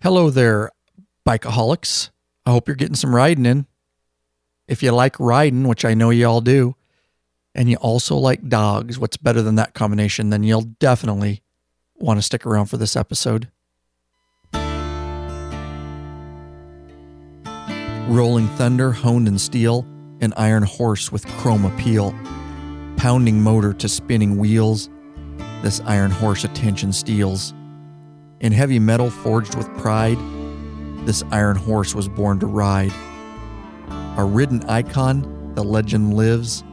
Hello there, bikeaholics. I hope you're getting some riding in. If you like riding, which I know you all do, and you also like dogs, what's better than that combination? Then you'll definitely want to stick around for this episode. Rolling thunder honed in steel, an iron horse with chrome appeal. Pounding motor to spinning wheels, this iron horse attention steals. In heavy metal forged with pride, this iron horse was born to ride. A ridden icon, the legend lives,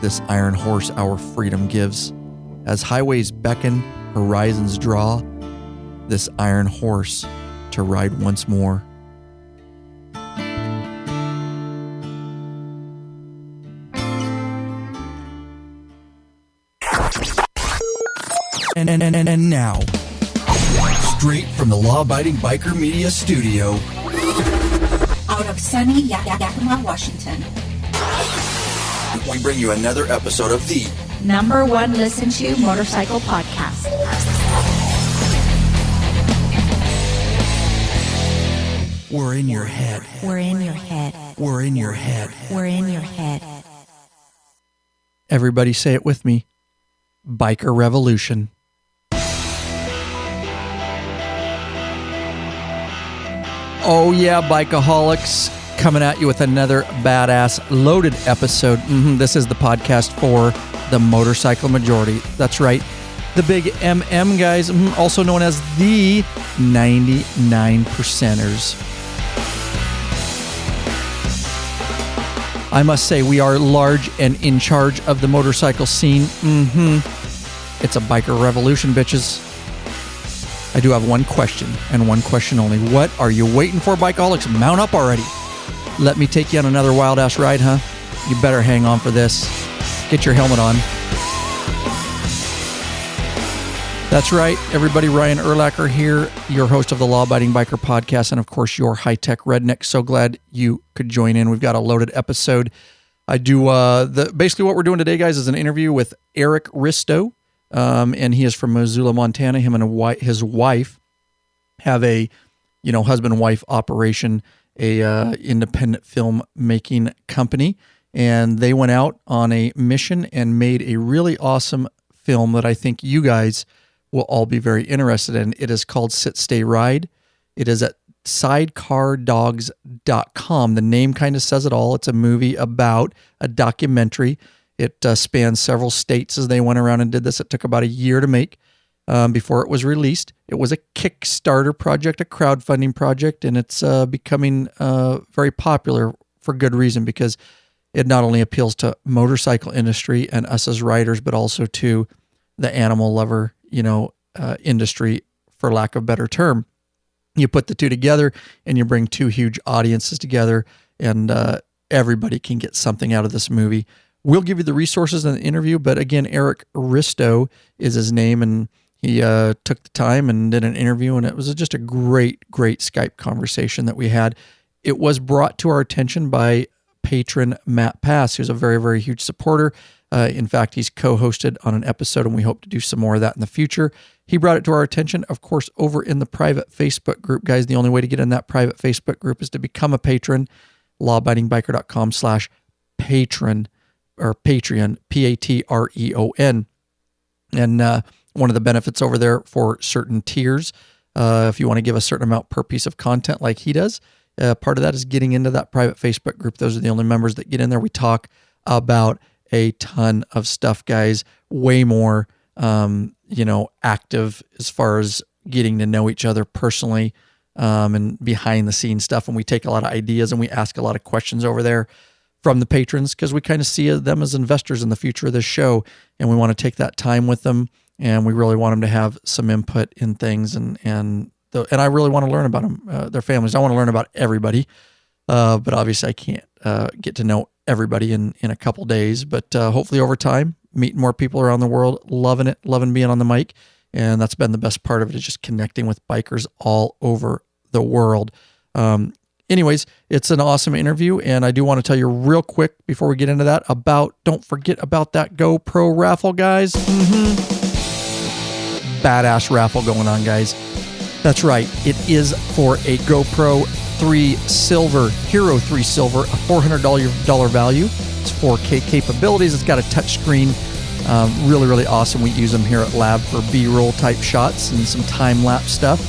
this iron horse our freedom gives. As highways beckon, horizons draw, this iron horse to ride once more. And now, straight from the Law-Abiding Biker Media Studio, out of sunny Yakima, Washington, we bring you another episode of the #1 listened to motorcycle podcast. We're in your head. We're in your head. We're in your head. We're in your head. Everybody say it with me. Biker Revolution. Oh yeah, bikeaholics, coming at you with another badass loaded episode. This is the podcast for the motorcycle majority. That's right, the big MM guys, also known as the 99%ers. I must say we are large and in charge of the motorcycle scene. It's a biker revolution, bitches. I do have one question, and one question only. What are you waiting for, bikeaholics? Mount up already. Let me take you on another wild-ass ride, huh? You better hang on for this. Get your helmet on. That's right, everybody. Ryan Erlacher here, your host of the Law-Abiding Biker Podcast, and of course, your high-tech redneck. So glad you could join in. We've got a loaded episode. I do, basically what we're doing today, guys, is an interview with Eric Ristau. And he is from Missoula, Montana. Him and his wife have a, husband-wife operation, a independent film making company. And they went out on a mission and made a really awesome film that I think you guys will all be very interested in. It is called Sit, Stay, Ride. It is at sidecardogs.com. The name kind of says it all. It's a movie about a documentary. It spans several states as they went around and did this. It took about a year to make before it was released. It was a Kickstarter project, a crowdfunding project, and it's becoming very popular for good reason, because it not only appeals to motorcycle industry and us as riders, but also to the animal lover, industry, for lack of a better term. You put the two together and you bring two huge audiences together, and everybody can get something out of this movie. We'll give you the resources in the interview, but again, Eric Ristau is his name, and he took the time and did an interview, and it was just a great Skype conversation that we had. It was brought to our attention by patron Matt Pass, who's a very, very huge supporter. In fact, he's co-hosted on an episode, and we hope to do some more of that in the future. He brought it to our attention, of course, over in the private Facebook group. Guys, the only way to get in that private Facebook group is to become a patron, lawabidingbiker.com/patron. or Patreon, Patreon. And one of the benefits over there for certain tiers, if you want to give a certain amount per piece of content like he does, part of that is getting into that private Facebook group. Those are the only members that get in there. We talk about a ton of stuff, guys, way more, active as far as getting to know each other personally and behind the scenes stuff. And we take a lot of ideas and we ask a lot of questions over there from the patrons, because we kind of see them as investors in the future of this show, and we want to take that time with them, and we really want them to have some input in things, and I really want to learn about them, their families. I want to learn about everybody, but obviously I can't get to know everybody in a couple days, but hopefully over time, meeting more people around the world, loving being on the mic, and that's been the best part of it, is just connecting with bikers all over the world. Anyways, it's an awesome interview, and I do want to tell you real quick before we get into that don't forget about that GoPro raffle, guys. Badass raffle going on, guys. That's right. It is for a GoPro 3 Silver, Hero 3 Silver, a $400 value. It's 4K capabilities. It's got a touch screen. Really, really awesome. We use them here at Lab for B-roll type shots and some time-lapse stuff.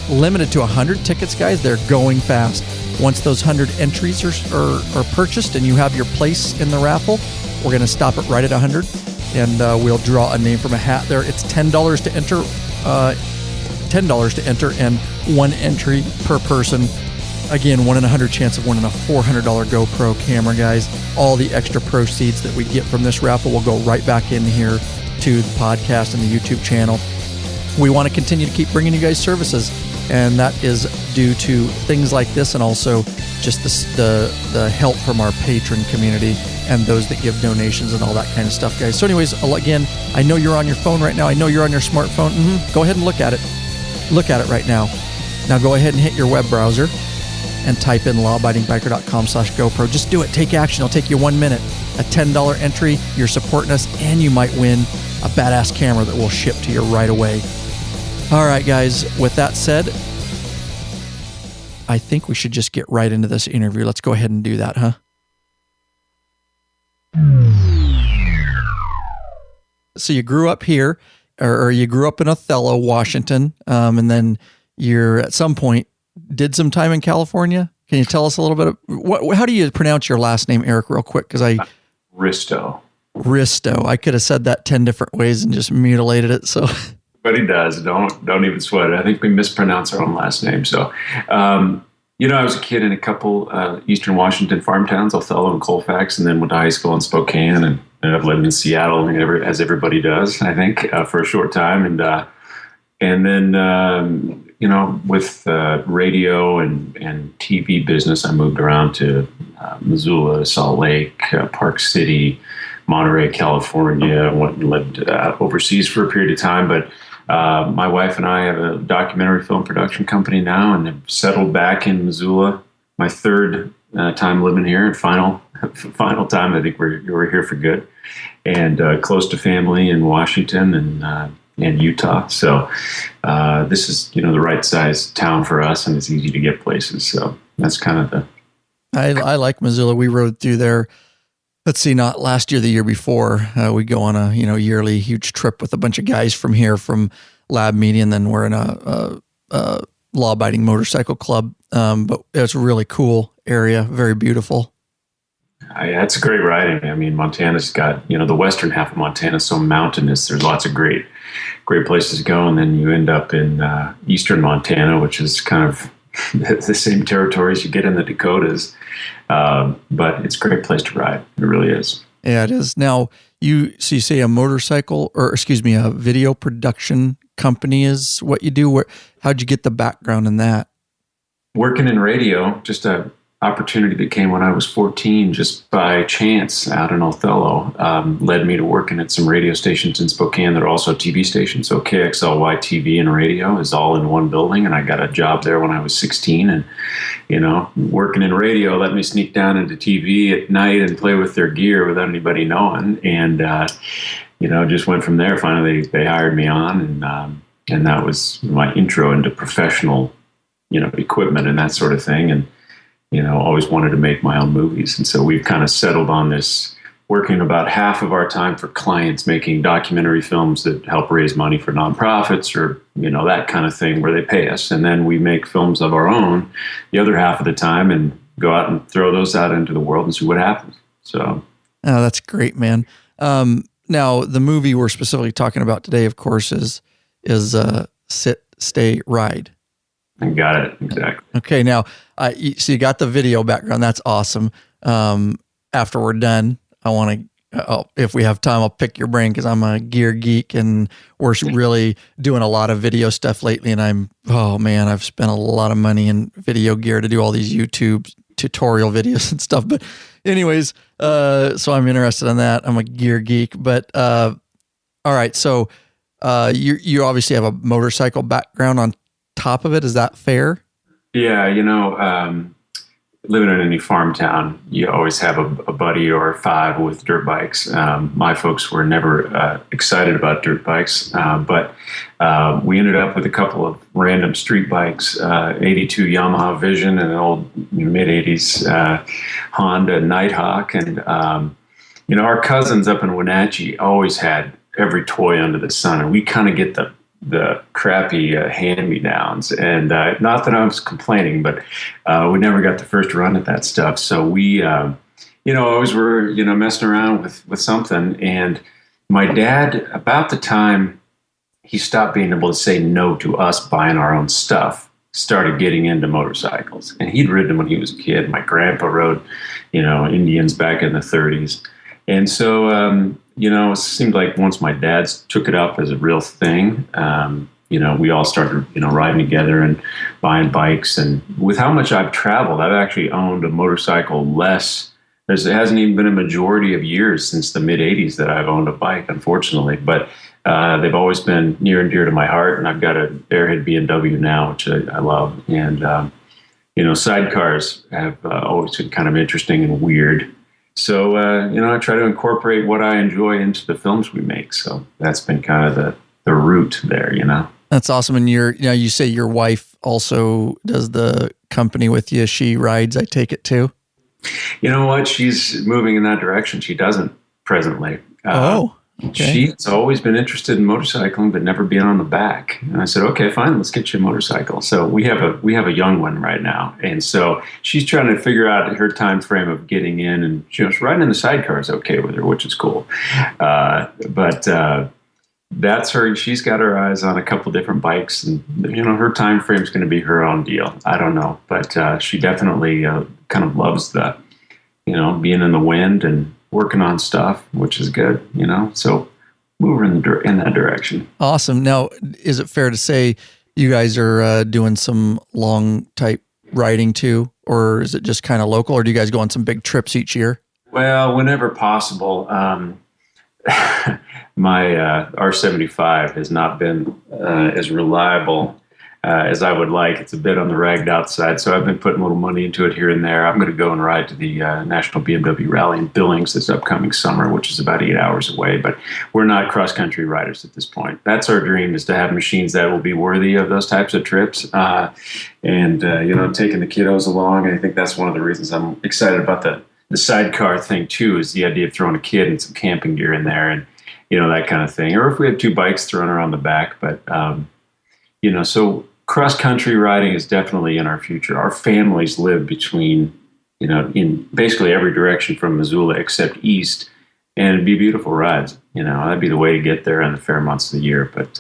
Limited to 100 tickets, guys. They're going fast. Once those 100 entries are purchased and you have your place in the raffle, we're going to stop it right at 100, and we'll draw a name from a hat there. It's $10 to enter. $10 to enter, and one entry per person. Again, 1 in 100 chance of winning a $400 GoPro camera, guys. All the extra proceeds that we get from this raffle will go right back in here to the podcast and the YouTube channel. We want to continue to keep bringing you guys services, and that is due to things like this, and also just the help from our patron community and those that give donations and all that kind of stuff, guys. So anyways, again, I know you're on your phone right now. I know you're on your smartphone. Go ahead and look at it. Look at it right now. Now go ahead and hit your web browser and type in lawabidingbiker.com/GoPro. Just do it. Take action. It'll take you 1 minute. A $10 entry. You're supporting us, and you might win a badass camera that we'll ship to you right away. All right, guys. With that said, I think we should just get right into this interview. Let's go ahead and do that, huh? So you grew up here, or you grew up in Othello, Washington, and then you're at some point did some time in California. Can you tell us a little bit of how do you pronounce your last name, Eric, real quick? Because Ristau. Ristau. I could have said that 10 different ways and just mutilated it. So, but he does. Don't even sweat it. I think we mispronounce our own last name. So, I was a kid in a couple Eastern Washington farm towns, Othello and Colfax, and then went to high school in Spokane, and ended up living in Seattle, as everybody does, I think, for a short time, and then. With radio and TV business, I moved around to Missoula, Salt Lake, Park City, Monterey, California. Went and lived overseas for a period of time. But my wife and I have a documentary film production company now, and have settled back in Missoula. My third time living here, and final time. I think we're here for good, and close to family in Washington and Utah. So this is, the right size town for us, and it's easy to get places. So that's kind of I like Missoula. We rode through there. Let's see, not last year, the year before. We go on a, yearly huge trip with a bunch of guys from here, from Lab Media, and then we're in a law-abiding motorcycle club. But it's a really cool area, very beautiful. Yeah, it's a great riding. I mean, Montana's got, the western half of Montana is so mountainous. There's lots of great places to go. And then you end up in eastern Montana, which is kind of the same territories you get in the Dakotas. But it's a great place to ride. It really is. Yeah, it is. Now, you say a a video production company is what you do. How'd you get the background in that? Working in radio, just a opportunity that came when I was 14, just by chance out in Othello, led me to working at some radio stations in Spokane that are also TV stations. So KXLY TV and radio is all in one building, and I got a job there when I was 16. And, working in radio let me sneak down into TV at night and play with their gear without anybody knowing. And, just went from there. Finally, they hired me on, and that was my intro into professional, equipment and that sort of thing. And, always wanted to make my own movies. And so we've kind of settled on this, working about half of our time for clients, making documentary films that help raise money for nonprofits or, that kind of thing, where they pay us. And then we make films of our own the other half of the time, and go out and throw those out into the world and see what happens. So. Oh, that's great, man. Now, the movie we're specifically talking about today, of course, is Sit, Stay, Ride. I got it. Exactly. Okay. Now, so you got the video background. That's awesome. After we're done, I want to, if we have time, I'll pick your brain, because I'm a gear geek, and we're really doing a lot of video stuff lately. And I've spent a lot of money in video gear to do all these YouTube tutorial videos and stuff. But anyways, so I'm interested in that. I'm a gear geek, but, all right. So, you obviously have a motorcycle background on top of it. Is that fair? Yeah. living in any farm town, you always have a buddy or five with dirt bikes. My folks were never excited about dirt bikes, but we ended up with a couple of random street bikes, 82 Yamaha Vision and an old mid-80s Honda Nighthawk. And, our cousins up in Wenatchee always had every toy under the sun, and we kind of get the crappy hand-me-downs. And not that I was complaining, but we never got the first run at that stuff. So we, always were, messing around with something. And my dad, about the time he stopped being able to say no to us buying our own stuff, started getting into motorcycles. And he'd ridden them when he was a kid. My grandpa rode, Indians back in the 30s. And so, it seemed like once my dad took it up as a real thing, we all started, riding together and buying bikes. And with how much I've traveled, I've actually owned a motorcycle less. It hasn't even been a majority of years since the mid-'80s that I've owned a bike, unfortunately. But they've always been near and dear to my heart. And I've got an Airhead BMW now, which I love. And, sidecars have always been kind of interesting and weird. So, I try to incorporate what I enjoy into the films we make. So that's been kind of the root there, That's awesome. And you say your wife also does the company with you. She rides, I take it too. You know what? She's moving in that direction. She doesn't presently. Okay. She's always been interested in motorcycling, but never been on the back. And I said, okay, fine, let's get you a motorcycle. So we have a young one right now. And so she's trying to figure out her time frame of getting in, and riding in the sidecar is okay with her, which is cool. But that's her. She's got her eyes on a couple different bikes, and, her time frame is going to be her own deal. I don't know, but she definitely kind of loves the, being in the wind and working on stuff, which is good, so moving in that direction. Awesome. Now, is it fair to say you guys are doing some long type riding too, or is it just kind of local, or do you guys go on some big trips each year? Well, whenever possible. My R75 has not been as reliable as I would like. It's a bit on the ragged out side, so I've been putting a little money into it here and there. I'm going to go and ride to the National BMW Rally in Billings this upcoming summer, which is about 8 hours away, but we're not cross-country riders at this point. That's our dream, is to have machines that will be worthy of those types of trips, and taking the kiddos along. And I think that's one of the reasons I'm excited about the sidecar thing too, is the idea of throwing a kid and some camping gear in there and, that kind of thing. Or if we have two bikes thrown around the back, but, so cross-country riding is definitely in our future. Our families live between, in basically every direction from Missoula except east, and it'd be beautiful rides. That'd be the way to get there in the fair months of the year. But,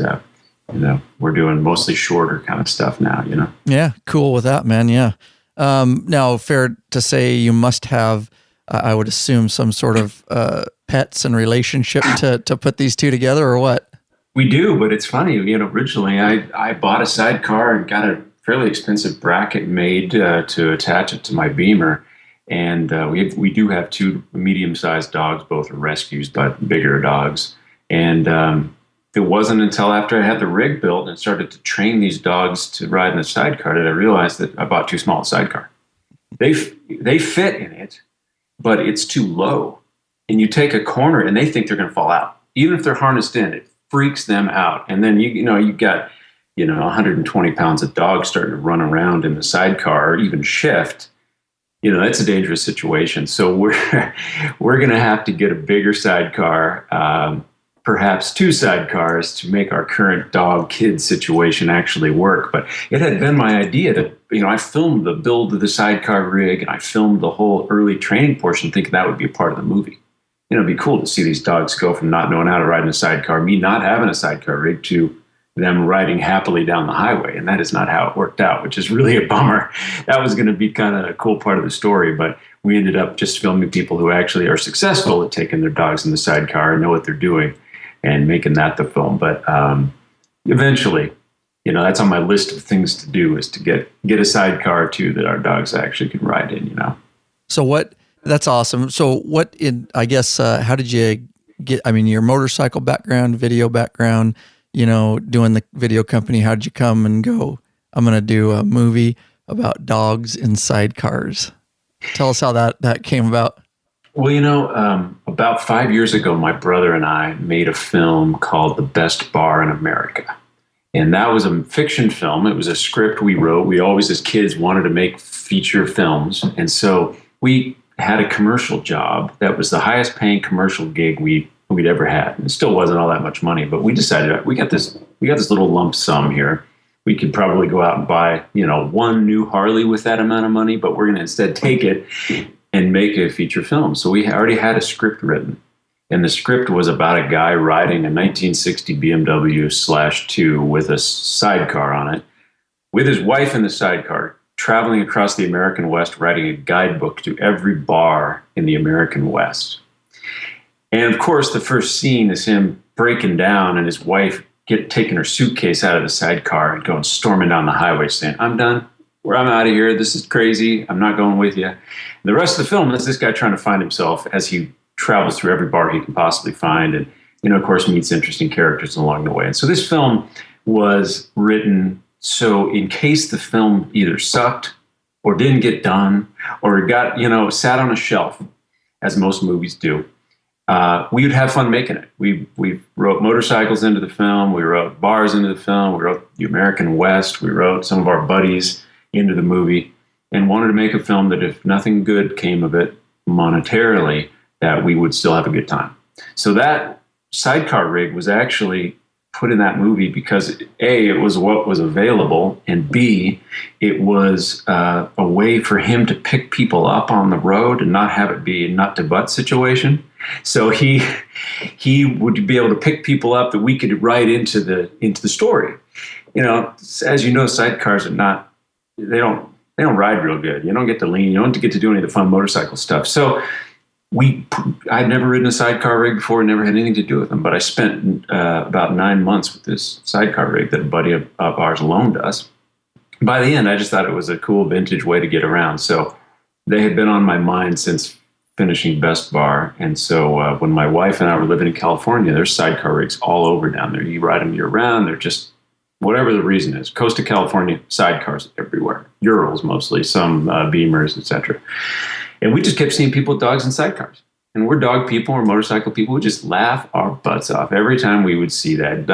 we're doing mostly shorter kind of stuff now, Yeah, cool with that, man, yeah. Now, fair to say you must have, I would assume, some sort of pets and relationship to put these two together, or what? We do, but it's funny. Originally I bought a sidecar and got a fairly expensive bracket made to attach it to my Beamer, and we do have two medium-sized dogs. Both are rescues, but bigger dogs. And it wasn't until after I had the rig built and started to train these dogs to ride in the sidecar that I realized that I bought too small a sidecar. They fit in it, but it's too low. And you take a corner and they think they're going to fall out, even if they're harnessed in. It freaks them out. And then you got 120 pounds of dogs starting to run around in the sidecar or even shift. That's a dangerous situation. So we're going to have to get a bigger sidecar, perhaps two sidecars, to make our current dog kid situation actually work. But it had been my idea to, I filmed the build of the sidecar rig, and I filmed the whole early training portion thinking that would be a part of the movie. It'd be cool to see these dogs go from not knowing how to ride in a sidecar, me not having a sidecar rig, to them riding happily down the highway. And that is not how it worked out, which is really a bummer. That was going to be kind of a cool part of the story, but we ended up just filming people who actually are successful at taking their dogs in the sidecar and know what they're doing and making that the film. But eventually, that's on my list of things to do, is to get a sidecar too that our dogs actually can ride in, So that's awesome. So how did you get, your motorcycle background, video background, doing the video company, how did you come and go, I'm going to do a movie about dogs in sidecars? Tell us how that came about. Well, about 5 years ago, my brother and I made a film called The Best Bar in America. And that was a fiction film. It was a script we wrote. We always, as kids, wanted to make feature films. And so we had a commercial job that was the highest paying commercial gig we'd ever had. And it still wasn't all that much money, but we decided we got this little lump sum here. We could probably go out and buy, one new Harley with that amount of money, but we're going to instead take it and make a feature film. So we already had a script written. And the script was about a guy riding a 1960 BMW /2 with a sidecar on it, with his wife in the sidecar, traveling across the American West, writing a guidebook to every bar in the American West. And of course, the first scene is him breaking down and his wife taking her suitcase out of the sidecar and going storming down the highway saying, "I'm done. I'm out of here. This is crazy. I'm not going with you." And the rest of the film is this guy trying to find himself as he travels through every bar he can possibly find and, of course, meets interesting characters along the way. And so this film was written so in case the film either sucked or didn't get done or got, sat on a shelf, as most movies do, we would have fun making it. We wrote motorcycles into the film. We wrote bars into the film. We wrote the American West. We wrote some of our buddies into the movie and wanted to make a film that if nothing good came of it monetarily, that we would still have a good time. So that sidecar rig was actually put in that movie because A, it was what was available, and B, it was a way for him to pick people up on the road and not have it be a nut to butt situation. So he would be able to pick people up that we could write into the story. As you know, sidecars are not, they don't ride real good. You don't get to lean. You don't get to do any of the fun motorcycle stuff. So I'd never ridden a sidecar rig before, never had anything to do with them, but I spent about 9 months with this sidecar rig that a buddy of ours loaned us. By the end, I just thought it was a cool vintage way to get around. So they had been on my mind since finishing Best Bar. And so when my wife and I were living in California, there's sidecar rigs all over down there. You ride them year round. They're just, whatever the reason is, coast of California, sidecars everywhere. Urals mostly, some Beamers, etc. And we just kept seeing people with dogs and sidecars. And we're dog people, we're motorcycle people. We just laugh our butts off every time we would see that.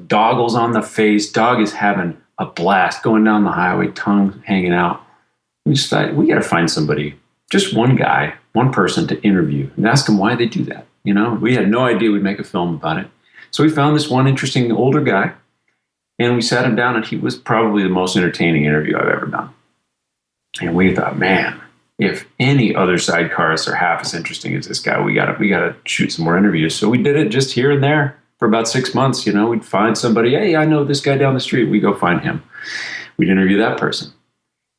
Goggles on the face, dog is having a blast, going down the highway, tongue hanging out. We just thought, we got to find somebody, just one guy, one person to interview and ask them why they do that. We had no idea we'd make a film about it. So we found this one interesting older guy, and we sat him down, and he was probably the most entertaining interview I've ever done. And we thought, man, if any other sidecarists are half as interesting as this guy, we gotta shoot some more interviews. So we did it just here and there for about 6 months. We'd find somebody, hey, I know this guy down the street. We go find him. We'd interview that person.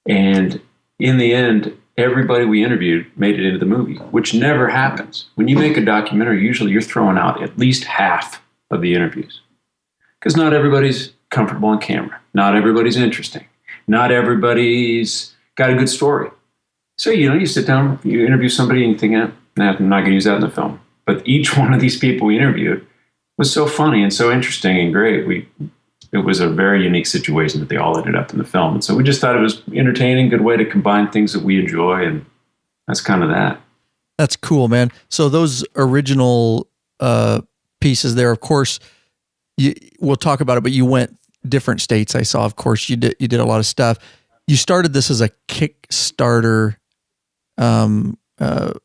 And in the end, everybody we interviewed made it into the movie, which never happens. When you make a documentary, usually you're throwing out at least half of the interviews because not everybody's comfortable on camera. Not everybody's interesting. Not everybody's got a good story. So, you sit down, you interview somebody and you think, I'm not going to use that in the film. But each one of these people we interviewed was so funny and so interesting and great. It was a very unique situation that they all ended up in the film. And so we just thought it was entertaining, good way to combine things that we enjoy. And that's kind of that. That's cool, man. So those original pieces there, of course, we'll talk about it, but you went different states. I saw, of course, you did a lot of stuff. You started this as a Kickstarter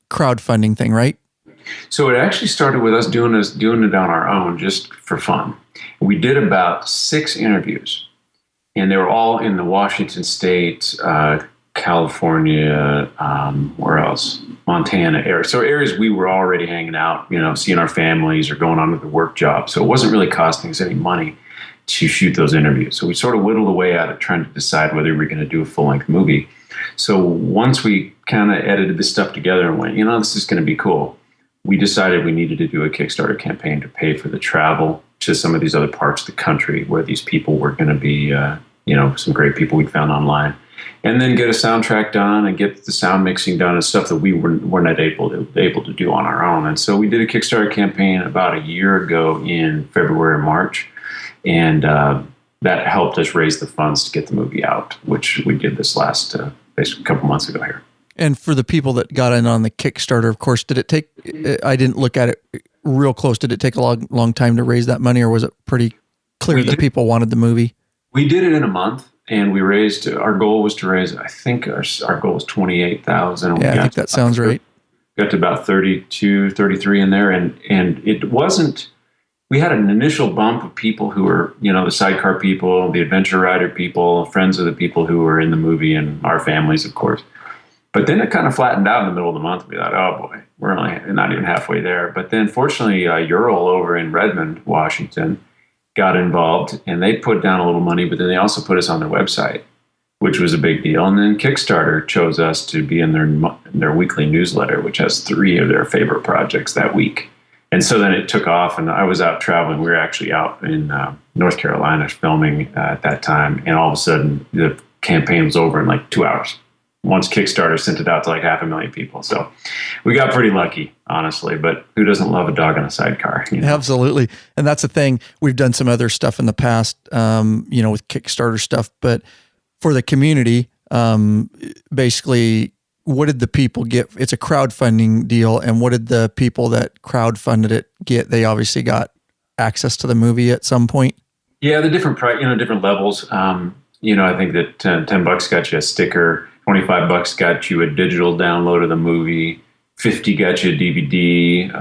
crowdfunding thing, right? So it actually started with us doing it on our own, just for fun. We did about 6 interviews, and they were all in the Washington State, California, where else? Montana area. So areas we were already hanging out, seeing our families or going on with the work job. So it wasn't really costing us any money to shoot those interviews. So we sort of whittled away at it, trying to decide whether we were going to do a full-length movie. So once we kind of edited this stuff together and went, this is going to be cool, we decided we needed to do a Kickstarter campaign to pay for the travel to some of these other parts of the country where these people were going to be, some great people we'd found online. And then get a soundtrack done and get the sound mixing done and stuff that we were not able to do on our own. And so we did a Kickstarter campaign about a year ago in February or March. And that helped us raise the funds to get the movie out, which we did this last couple months ago here. And for the people that got in on the Kickstarter, of course, did it take, I didn't look at it real close. Did it take a long time to raise that money, or was it pretty clear that people wanted the movie? We did it in a month, and we raised, our goal was to raise, I think our goal was 28,000. Yeah, I think that sounds right. Got to about 32, 33 in there. And it wasn't, we had an initial bump of people who were, the Sidecar people, the adventure rider people, friends of the people who were in the movie, and our families, of course. But then it kind of flattened out in the middle of the month. We thought, oh boy, we're only not even halfway there. But then fortunately, Ural over in Redmond, Washington, got involved, and they put down a little money, but then they also put us on their website, which was a big deal. And then Kickstarter chose us to be in their weekly newsletter, which has 3 of their favorite projects that week. And so then it took off, and I was out traveling. We were actually out in North Carolina filming at that time, and all of a sudden the campaign was over in like 2 hours. Once Kickstarter sent it out to like 500,000 people. So we got pretty lucky, honestly, but who doesn't love a dog on a sidecar? Absolutely. And that's the thing. We've done some other stuff in the past, with Kickstarter stuff, but for the community, basically, what did the people get? It's a crowdfunding deal. And what did the people that crowdfunded it get? They obviously got access to the movie at some point. Yeah, the different different levels. I think that $10 got you a sticker. $25 got you a digital download of the movie. $50 got you a DVD.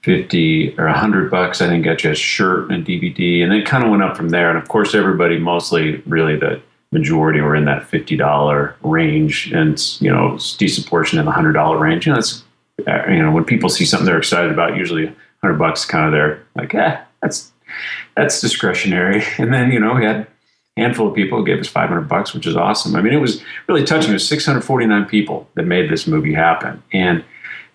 50 or $100, I think, got you a shirt and a DVD, and it kind of went up from there. And of course, everybody, mostly, really, the majority were in that $50 range, and it's decent portion in the $100 range. It's when people see something they're excited about, usually $100 kind of there, like, that's discretionary. And then we had handful of people who gave us $500, which is awesome. I mean, it was really touching. It was 649 people that made this movie happen. And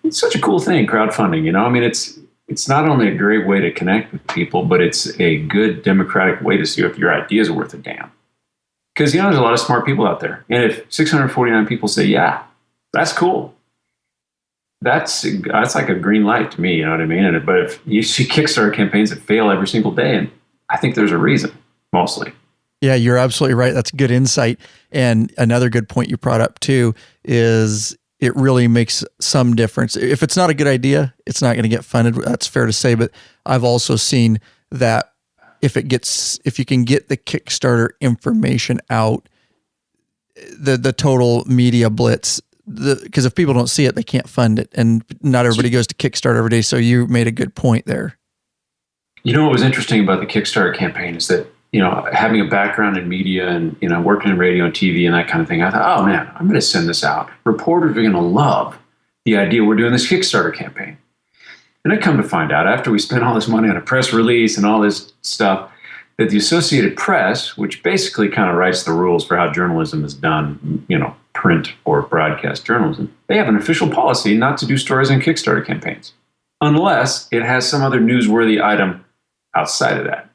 it's such a cool thing, crowdfunding, I mean, it's not only a great way to connect with people, but it's a good democratic way to see if your idea is worth a damn. Because, there's a lot of smart people out there. And if 649 people say, yeah, that's cool, that's like a green light to me, you know what I mean? But if you see Kickstarter campaigns that fail every single day, and I think there's a reason, mostly. Yeah, you're absolutely right. That's good insight. And another good point you brought up too is it really makes some difference. If it's not a good idea, it's not going to get funded. That's fair to say. But I've also seen that if you can get the Kickstarter information out, the total media blitz, because if people don't see it, they can't fund it. And not everybody goes to Kickstarter every day. So you made a good point there. What was interesting about the Kickstarter campaign is that, having a background in media and, working in radio and TV and that kind of thing, I thought, oh man, I'm going to send this out. Reporters are going to love the idea we're doing this Kickstarter campaign. And I come to find out, after we spent all this money on a press release and all this stuff, that the Associated Press, which basically kind of writes the rules for how journalism is done, print or broadcast journalism, they have an official policy not to do stories on Kickstarter campaigns, unless it has some other newsworthy item outside of that.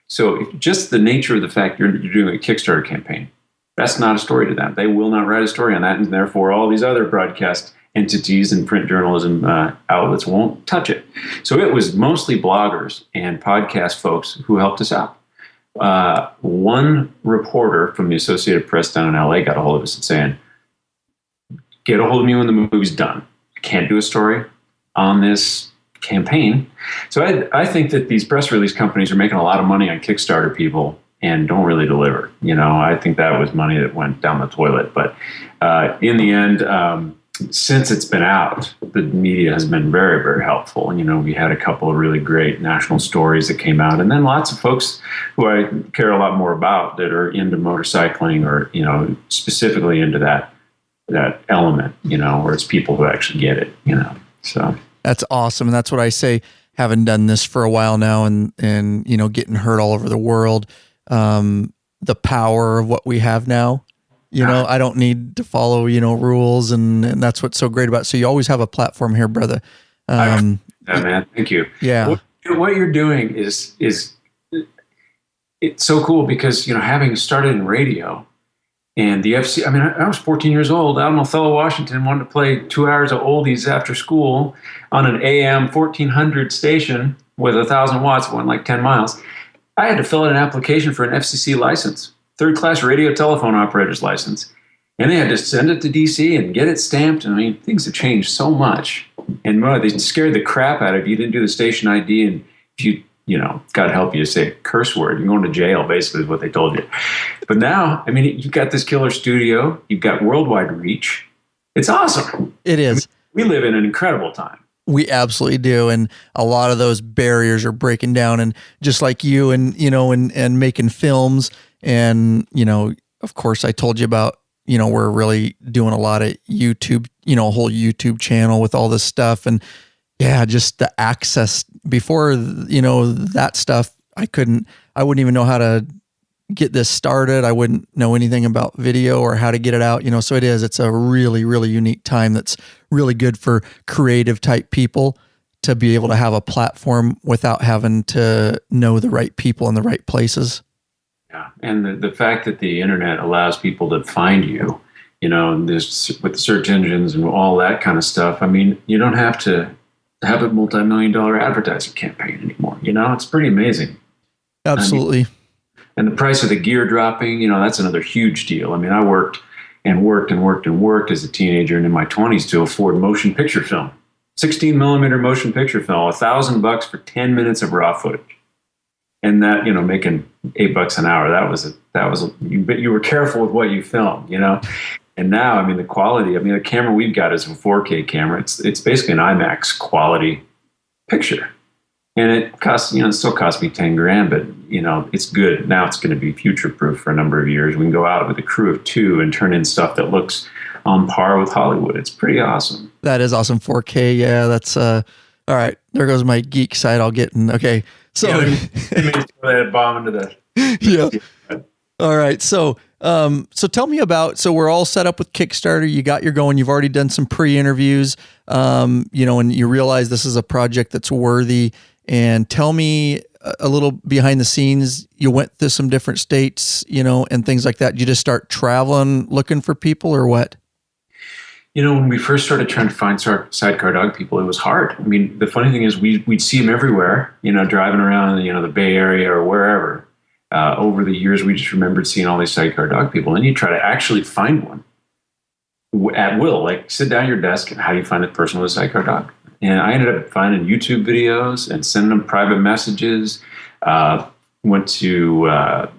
So just the nature of the fact you're doing a Kickstarter campaign, that's not a story to them. They will not write a story on that, and therefore all these other broadcast entities and print journalism outlets won't touch it. So it was mostly bloggers and podcast folks who helped us out. One reporter from the Associated Press down in LA got a hold of us and saying, get a hold of me when the movie's done. I can't do a story on this campaign. So I think that these press release companies are making a lot of money on Kickstarter people and don't really deliver. I think that was money that went down the toilet. But in the end, since it's been out, the media has been very, very helpful. We had a couple of really great national stories that came out, and then lots of folks who I care a lot more about that are into motorcycling or, specifically into that element, where it's people who actually get it, so. That's awesome. And that's what I say, having done this for a while now and getting heard all over the world, the power of what we have now. I don't need to follow, rules, and that's what's so great about it. So you always have a platform here, brother. Man, thank you. Yeah. What you're doing is it's so cool because, having started in radio and the FC, I was 14 years old out in Othello, Washington, wanted to play 2 hours of oldies after school on an AM 1400 station with 1,000 watts, went like 10 miles. I had to fill out an application for an FCC license, third-class radio telephone operator's license. And they had to send it to DC and get it stamped. I mean, things have changed so much. And they scared the crap out of you. You didn't do the station ID. And if God help you say a curse word, you're going to jail, basically, is what they told you. But now, I mean, you've got this killer studio. You've got worldwide reach. It's awesome. It is. I mean, we live in an incredible time. We absolutely do. And a lot of those barriers are breaking down. And just like you and making films. And, of course, I told you about, we're really doing a lot of YouTube, a whole YouTube channel with all this stuff. And yeah, just the access before, that stuff, I wouldn't even know how to get this started. I wouldn't know anything about video or how to get it out, so it's a really, really unique time that's really good for creative type people to be able to have a platform without having to know the right people in the right places. Yeah, and the fact that the internet allows people to find you, this with the search engines and all that kind of stuff. I mean, you don't have to have a multi-million-dollar advertising campaign anymore. It's pretty amazing. Absolutely. I mean, and the price of the gear dropping, that's another huge deal. I mean, I worked as a teenager and in my 20s to afford motion picture film, 16 millimeter motion picture film, $1,000 for 10 minutes of raw footage. And that, making $8 an hour, you were careful with what you filmed, And now, I mean, the quality, the camera we've got is a 4K camera. It's basically an IMAX quality picture. And it costs, it still cost me $10,000, but, it's good. Now it's going to be future proof for a number of years. We can go out with a crew of 2 and turn in stuff that looks on par with Hollywood. It's pretty awesome. That is awesome. 4K. Yeah, that's, all right. There goes my geek side. I'll get in. Okay. So that bomb into the yeah. All right. So tell me about, so we're all set up with Kickstarter. You got your going, you've already done some pre-interviews, and you realize this is a project that's worthy. And tell me a little behind the scenes. You went to some different states, and things like that. Did you just start traveling, looking for people or what? When we first started trying to find sidecar dog people, it was hard. I mean, the funny thing is we'd see them everywhere, driving around, the Bay Area or wherever. Over the years, we just remembered seeing all these sidecar dog people. And you try to actually find one at will, like sit down at your desk and how do you find a person with a sidecar dog? And I ended up finding YouTube videos and sending them private messages. Went to,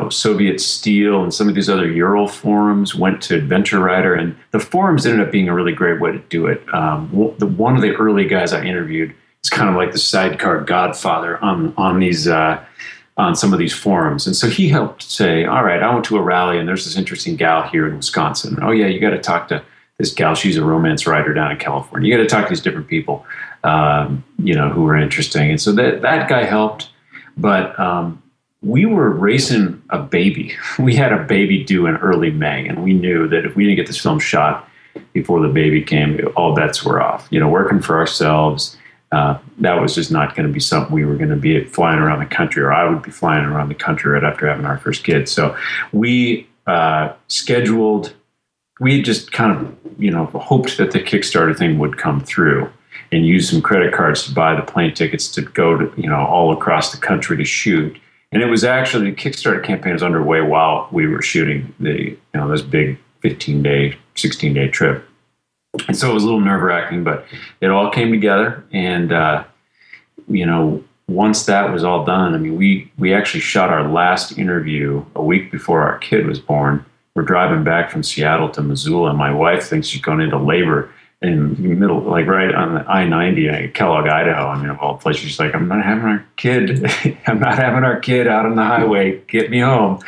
Soviet Steel and some of these other Ural forums, went to Adventure Rider. And the forums ended up being a really great way to do it. One of the early guys I interviewed is kind of like the sidecar godfather on these on some of these forums. And so he helped say, all right, I went to a rally and there's this interesting gal here in Wisconsin. Oh yeah, you got to talk to this gal. She's a romance writer down in California. You got to talk to these different people, who are interesting. And so that guy helped. But we were racing a baby. We had a baby due in early May. And we knew that if we didn't get this film shot before the baby came, all bets were off. Working for ourselves, that was just not going to be something we were going to be flying around the country, or I would be flying around the country right after having our first kid. So we scheduled, we just kind of, hoped that the Kickstarter thing would come through and use some credit cards to buy the plane tickets to go to, all across the country to shoot. And it was actually, the Kickstarter campaign was underway while we were shooting this big 15-day, 16-day trip. And so it was a little nerve-wracking, but it all came together. And, once that was all done, we actually shot our last interview a week before our kid was born. We're driving back from Seattle to Missoula, and my wife thinks she's going into labor in the middle, like right on the I-90 in Kellogg, Idaho. Of all places, she's like, I'm not having our kid. I'm not having our kid out on the highway. Get me home.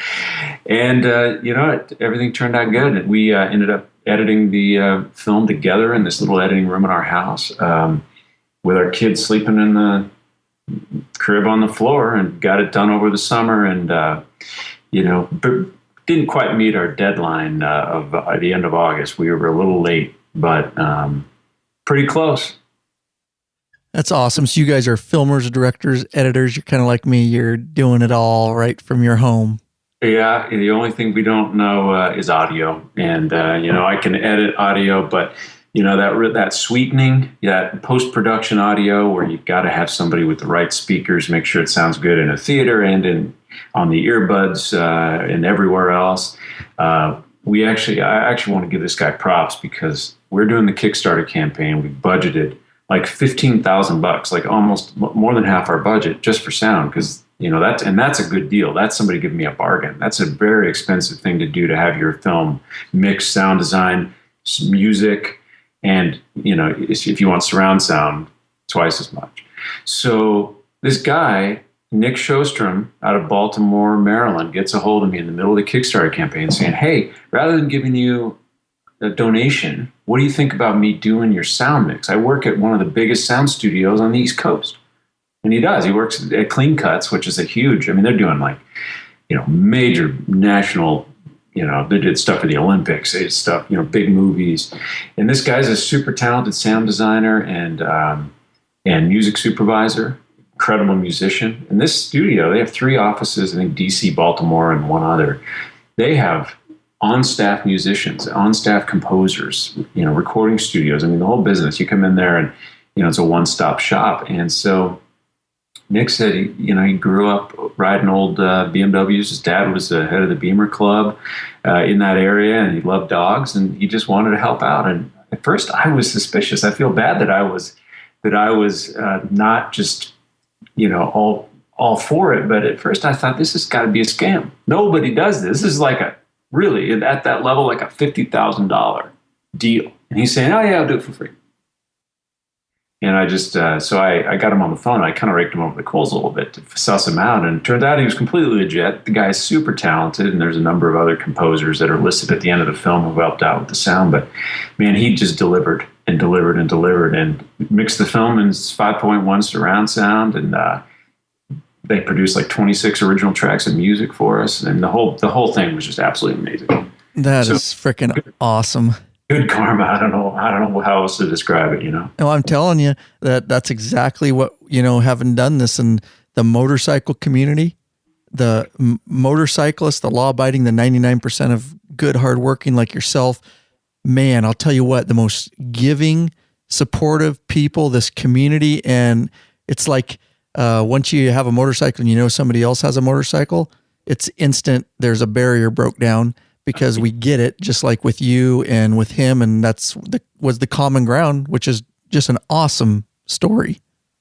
And, everything turned out good. We ended up editing the film together in this little editing room in our house with our kids sleeping in the crib on the floor, and got it done over the summer. And, but didn't quite meet our deadline of the end of August. We were a little late, but pretty close. That's awesome. So you guys are filmers, directors, editors. You're kind of like me. You're doing it all right from your home. Yeah. The only thing we don't know is audio. And, I can edit audio, but, that sweetening, that post-production audio where you've got to have somebody with the right speakers, make sure it sounds good in a theater and on the earbuds and everywhere else. I actually want to give this guy props because we're doing the Kickstarter campaign. We budgeted like $15,000, like almost more than half our budget just for sound. Cause that's a good deal. That's somebody giving me a bargain. That's a very expensive thing to do, to have your film mixed, sound design, music, and, if you want surround sound, twice as much. So this guy, Nick Shostrom out of Baltimore, Maryland, gets a hold of me in the middle of the Kickstarter campaign saying, hey, rather than giving you a donation, what do you think about me doing your sound mix? I work at one of the biggest sound studios on the East Coast. And he does. He works at Clean Cuts, which is they're doing like, major national, they did stuff for the Olympics, they did stuff, big movies. And this guy's a super talented sound designer and music supervisor, incredible musician. In this studio, they have 3 offices, I think DC, Baltimore, and one other. They have on-staff musicians, on-staff composers, recording studios. The whole business. You come in there and, it's a one-stop shop. And so Nick said, he grew up riding old BMWs. His dad was the head of the Beamer Club in that area, and he loved dogs, and he just wanted to help out. And at first, I was suspicious. I feel bad that I was not just all for it. But at first I thought, this has got to be a scam. Nobody does this. This is like really at that level, like a $50,000 deal. And he's saying, oh yeah, I'll do it for free. And I just, so I got him on the phone. I kind of raked him over the coals a little bit to suss him out. And it turned out he was completely legit. The guy's super talented. And there's a number of other composers that are listed at the end of the film who helped out with the sound. But man, he just delivered and mixed the film in 5.1 surround sound. And they produced like 26 original tracks of music for us. And the whole thing was just absolutely amazing. That is freaking awesome. Good karma. I don't know how else to describe it, No, I'm telling you that's exactly what, having done this in the motorcycle community, the motorcyclists, the law-abiding, the 99% of good, hardworking like yourself, man, I'll tell you what, the most giving, supportive people, this community. And it's like, once you have a motorcycle and somebody else has a motorcycle, it's instant. There's a barrier broke down. Because we get it, just like with you and with him, and was the common ground, which is just an awesome story.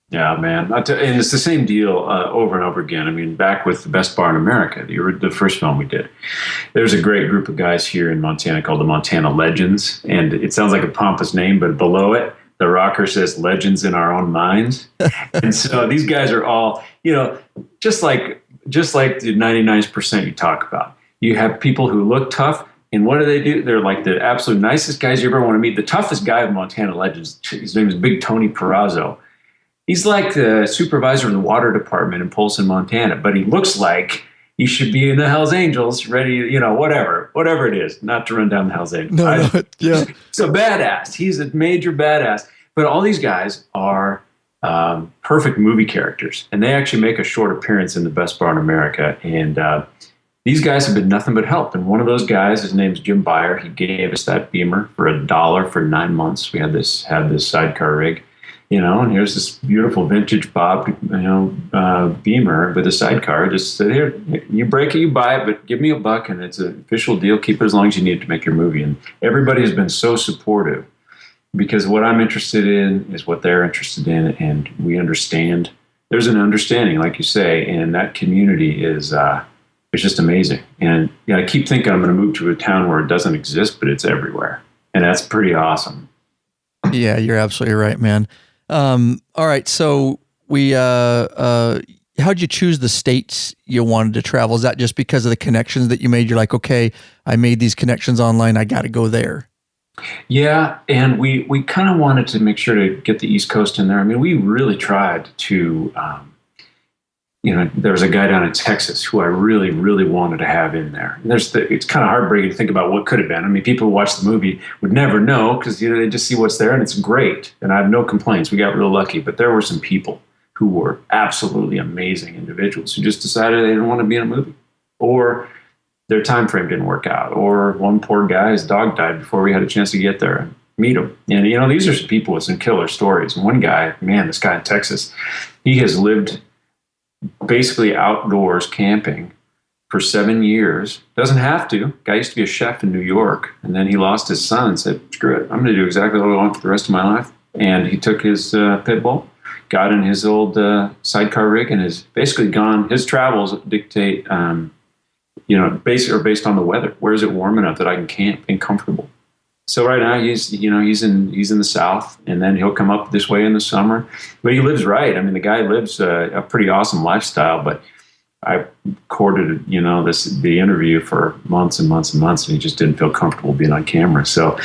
Yeah, man, and it's the same deal over and over again. Back with the Best Bar in America, the first film we did, there's a great group of guys here in Montana called the Montana Legends, and it sounds like a pompous name, but below it, the rocker says "Legends in Our Own Minds," and so these guys are all, just like the 99% you talk about. You have people who look tough, and what do? They're like the absolute nicest guys you ever want to meet. The toughest guy of Montana Legends, his name is Big Tony Perazzo. He's like the supervisor of the water department in Polson, Montana, but he looks like he should be in the Hells Angels, ready, whatever it is, not to run down the Hells Angels. Yeah. He's a badass. He's a major badass. But all these guys are perfect movie characters, and they actually make a short appearance in the Best Bar in America, and these guys have been nothing but help. And one of those guys, his name's Jim Byer. He gave us that Beamer for $1 for 9 months. We had this sidecar rig, and here's this beautiful vintage Bob, Beamer with a sidecar. Just said, here, you break it, you buy it, but give me $1, and it's an official deal. Keep it as long as you need it to make your movie. And everybody has been so supportive because what I'm interested in is what they're interested in, and we understand. There's an understanding, like you say, and that community is. It's just amazing. And I keep thinking I'm going to move to a town where it doesn't exist, but it's everywhere. And that's pretty awesome. Yeah, you're absolutely right, man. All right. So how'd you choose the states you wanted to travel? Is that just because of the connections that you made? You're like, okay, I made these connections online. I got to go there. Yeah. And we kind of wanted to make sure to get the East Coast in there. We really tried to, there was a guy down in Texas who I really, really wanted to have in there. And it's kind of heartbreaking to think about what could have been. People who watch the movie would never know because, they just see what's there and it's great. And I have no complaints. We got real lucky. But there were some people who were absolutely amazing individuals who just decided they didn't want to be in a movie. Or their time frame didn't work out. Or one poor guy's dog died before we had a chance to get there and meet him. And, these are some people with some killer stories. And one guy, this guy in Texas, he has lived basically outdoors camping for 7 years. Doesn't have to. Guy used to be a chef in New York, and then he lost his son and said, screw it, I'm going to do exactly what I want for the rest of my life. And he took his pit bull, got in his old sidecar rig, and has basically gone. His travels dictate, are based on the weather. Where is it warm enough that I can camp and comfortable? So right now he's in the South, and then he'll come up this way in the summer. But he lives right. I mean, the guy lives a pretty awesome lifestyle. But I recorded, the interview for months and months and months, and he just didn't feel comfortable being on camera. So,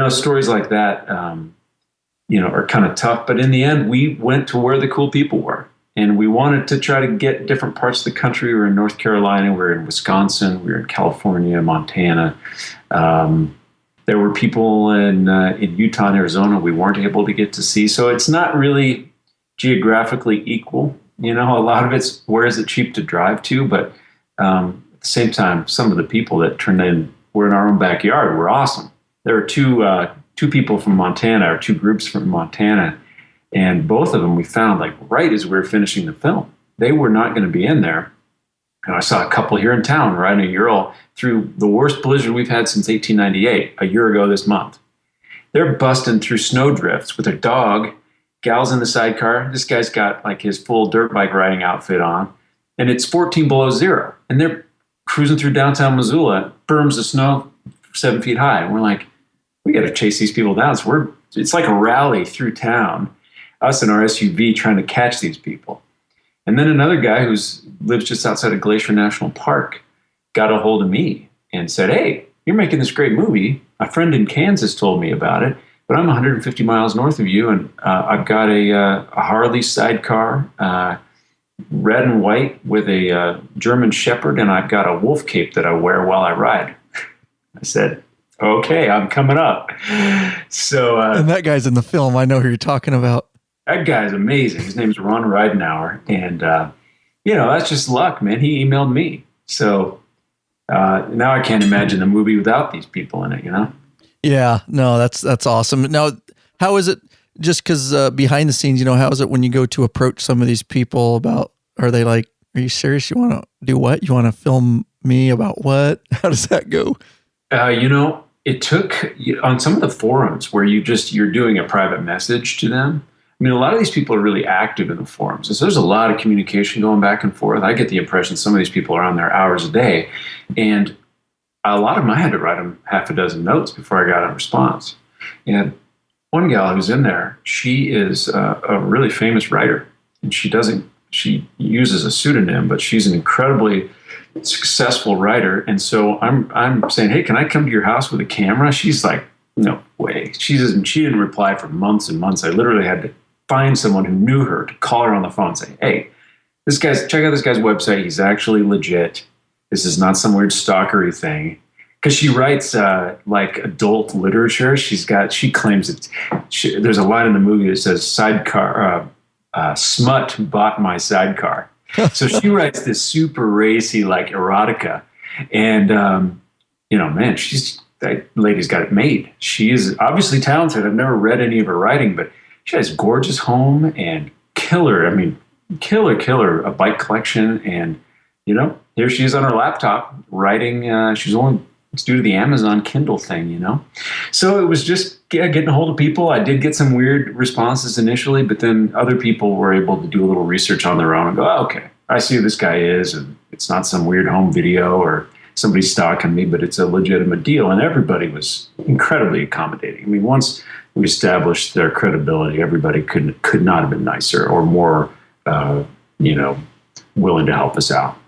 stories like that, are kind of tough. But in the end, we went to where the cool people were. And we wanted to try to get different parts of the country. We were in North Carolina, we were in Wisconsin, we were in California, Montana. There were people in Utah and Arizona we weren't able to get to see. So it's not really geographically equal. A lot of it's where is it cheap to drive to. But at the same time, some of the people that turned in were in our own backyard were awesome. There were two people from Montana, or two groups from Montana. And both of them we found right as we were finishing the film. They were not going to be in there. And I saw a couple here in town riding a Ural through the worst blizzard we've had since 1898, a year ago this month. They're busting through snowdrifts with their dog, gals in the sidecar. This guy's got his full dirt bike riding outfit on. And it's 14 below zero. And they're cruising through downtown Missoula, berms of snow 7 feet high. And we're like, we got to chase these people down. So it's like a rally through town. Us in our SUV trying to catch these people. And then another guy who lives just outside of Glacier National Park got a hold of me and said, hey, you're making this great movie. A friend in Kansas told me about it, but I'm 150 miles north of you, and I've got a Harley sidecar, red and white with a German Shepherd, and I've got a wolf cape that I wear while I ride. I said, okay, I'm coming up. So, and that guy's in the film. I know who you're talking about. That guy's amazing. His name's Ron Ridenauer. And, that's just luck, man. He emailed me. So now I can't imagine the movie without these people in it, Yeah, no, that's awesome. Now, how is it, just because behind the scenes, how is it when you go to approach some of these people about, are they like, are you serious? You want to do what? You want to film me about what? How does that go? It took on some of the forums where you're doing a private message to them. I mean, a lot of these people are really active in the forums. And so there's a lot of communication going back and forth. I get the impression some of these people are on there hours a day. And a lot of them, I had to write them half a dozen notes before I got a response. And one gal who's in there, she is a really famous writer. And she uses a pseudonym, but she's an incredibly successful writer. And so I'm saying, hey, can I come to your house with a camera? She's like, no way. She didn't reply for months and months. I literally had to find someone who knew her to call her on the phone and say, hey, check out this guy's website. He's actually legit. This is not some weird stalkery thing. Because she writes adult literature. She claims there's a line in the movie that says sidecar, smut bought my sidecar. So she writes this super racy, erotica. And, man, that lady's got it made. She is obviously talented. I've never read any of her writing, but she has a gorgeous home and killer a bike collection. And, here she is on her laptop writing. It's due to the Amazon Kindle thing, So it was just getting a hold of people. I did get some weird responses initially, but then other people were able to do a little research on their own and go, oh, okay, I see who this guy is. And it's not some weird home video or somebody stalking me, but it's a legitimate deal. And everybody was incredibly accommodating. I mean, once we established their credibility, everybody could not have been nicer or more, willing to help us out.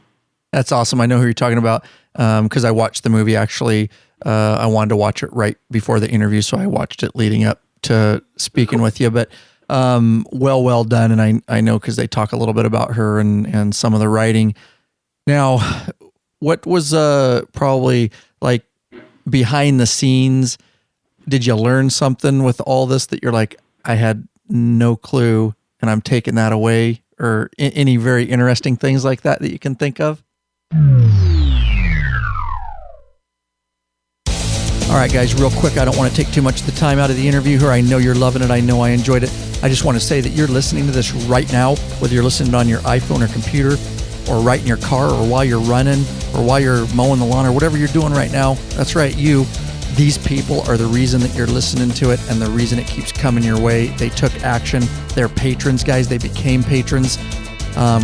That's awesome. I know who you're talking about because I watched the movie. Actually, I wanted to watch it right before the interview, so I watched it leading up to speaking with you. But well done. And I know because they talk a little bit about her and some of the writing. Now, what was probably like behind the scenes? Did you learn something with all this that you're like, I had no clue and I'm taking that away? Or any very interesting things like that you can think of? All right, guys, real quick. I don't want to take too much of the time out of the interview here. I know you're loving it. I know I enjoyed it. I just want to say that you're listening to this right now, whether you're listening on your iPhone or computer or right in your car or while you're running or while you're mowing the lawn or whatever you're doing right now. That's right, you. These people are the reason that you're listening to it and the reason it keeps coming your way. They took action. They're patrons, guys. They became patrons.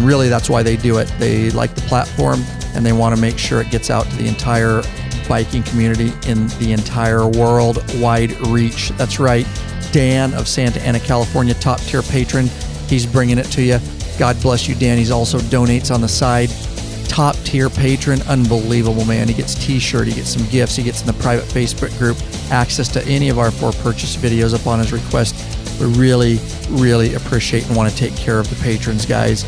Really, that's why they do it. They like the platform and they want to make sure it gets out to the entire biking community in the entire worldwide reach. That's right. Dan of Santa Ana, California, top tier patron. He's bringing it to you. God bless you, Dan. He's also donates on the side. Top tier patron, unbelievable, man. He gets t-shirt, he gets some gifts, he gets in the private Facebook group, access to any of our 4 purchase videos upon his request. We really, really appreciate and want to take care of the patrons, guys.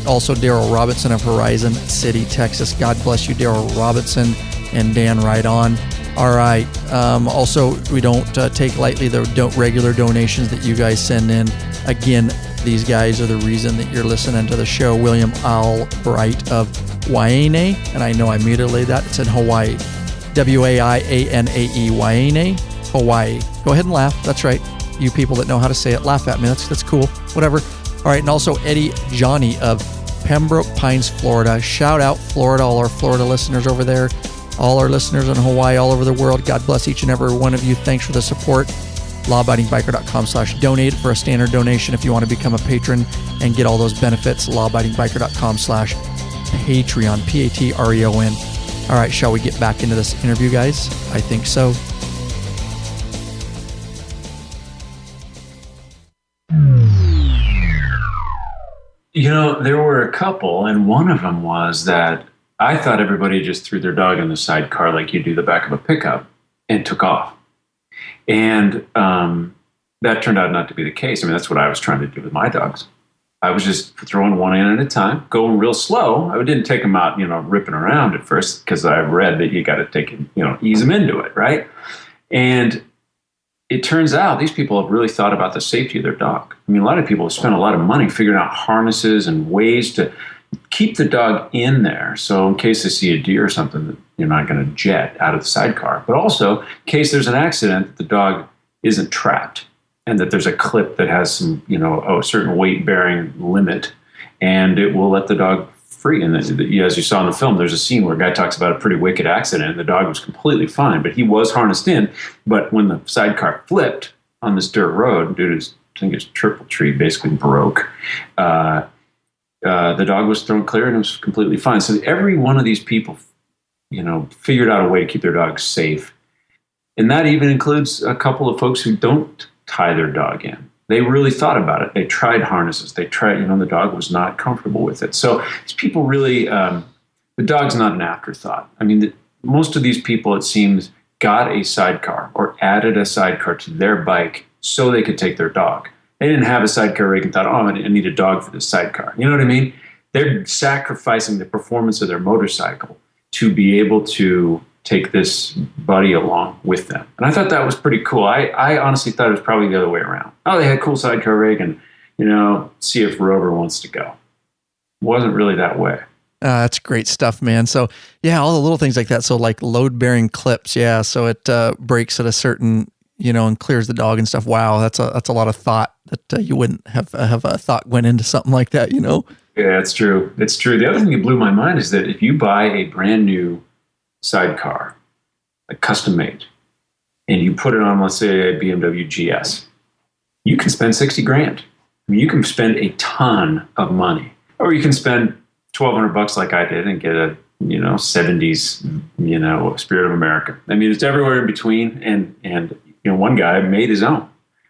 Also, Daryl Robinson of Horizon City, Texas. God bless you, Daryl Robinson, and Dan right on. All right. Also, we don't take lightly the regular donations that you guys send in. Again, these guys are the reason that you're listening to the show. William Albright of Waianae, and I know I mutilated that. It's in Hawaii. Waianae, Waianae, Hawaii. Go ahead and laugh. That's right. You people that know how to say it, laugh at me. That's cool. Whatever. All right. And also Eddie Johnny of Pembroke Pines, Florida. Shout out Florida, all our Florida listeners over there. All our listeners in Hawaii, all over the world. God bless each and every one of you. Thanks for the support. lawabidingbiker.com/donate for a standard donation if you want to become a patron and get all those benefits. lawabidingbiker.com/Patreon, Patreon. All right, shall we get back into this interview, guys? I think so. You know, there were a couple, and one of them was that I thought everybody just threw their dog in the sidecar like you do the back of a pickup and took off. And that turned out not to be the case. I mean, that's what I was trying to do with my dogs. I was just throwing one in at a time, going real slow. I didn't take them out, ripping around at first because I read that you got to take it, ease them into it, right? And it turns out these people have really thought about the safety of their dog. I mean, a lot of people have spent a lot of money figuring out harnesses and ways to keep the dog in there. So in case they see a deer or something, that you're not going to jet out of the sidecar. But also, in case there's an accident, the dog isn't trapped and that there's a clip that has some, a certain weight-bearing limit, and it will let the dog free. And as you saw in the film, there's a scene where a guy talks about a pretty wicked accident, and the dog was completely fine, but he was harnessed in. But when the sidecar flipped on this dirt road, I think his triple tree basically broke. The dog was thrown clear and it was completely fine. So every one of these people, figured out a way to keep their dogs safe. And that even includes a couple of folks who don't tie their dog in. They really thought about it. They tried harnesses. They tried, the dog was not comfortable with it. So these people really, the dog's not an afterthought. I mean, most of these people, it seems, got a sidecar or added a sidecar to their bike so they could take their dog. They didn't have a sidecar rig and thought, I need a dog for this sidecar. You know what I mean? They're sacrificing the performance of their motorcycle to be able to take this buddy along with them. And I thought that was pretty cool. I honestly thought it was probably the other way around. Oh, they had a cool sidecar rig and, see if Rover wants to go. It wasn't really that way. That's great stuff, man. So yeah, all the little things like that. So like load-bearing clips. Yeah. So it breaks at a certain, and clears the dog and stuff. Wow. That's a lot of thought that you wouldn't have a thought went into something like that, Yeah, it's true. It's true. The other thing that blew my mind is that if you buy a brand new sidecar, like custom made, and you put it on, let's say, a BMW GS, you can spend $60,000. I mean, you can spend a ton of money, or you can spend $1,200 like I did and get a 70s Spirit of America. I mean, it's everywhere in between, and one guy made his own.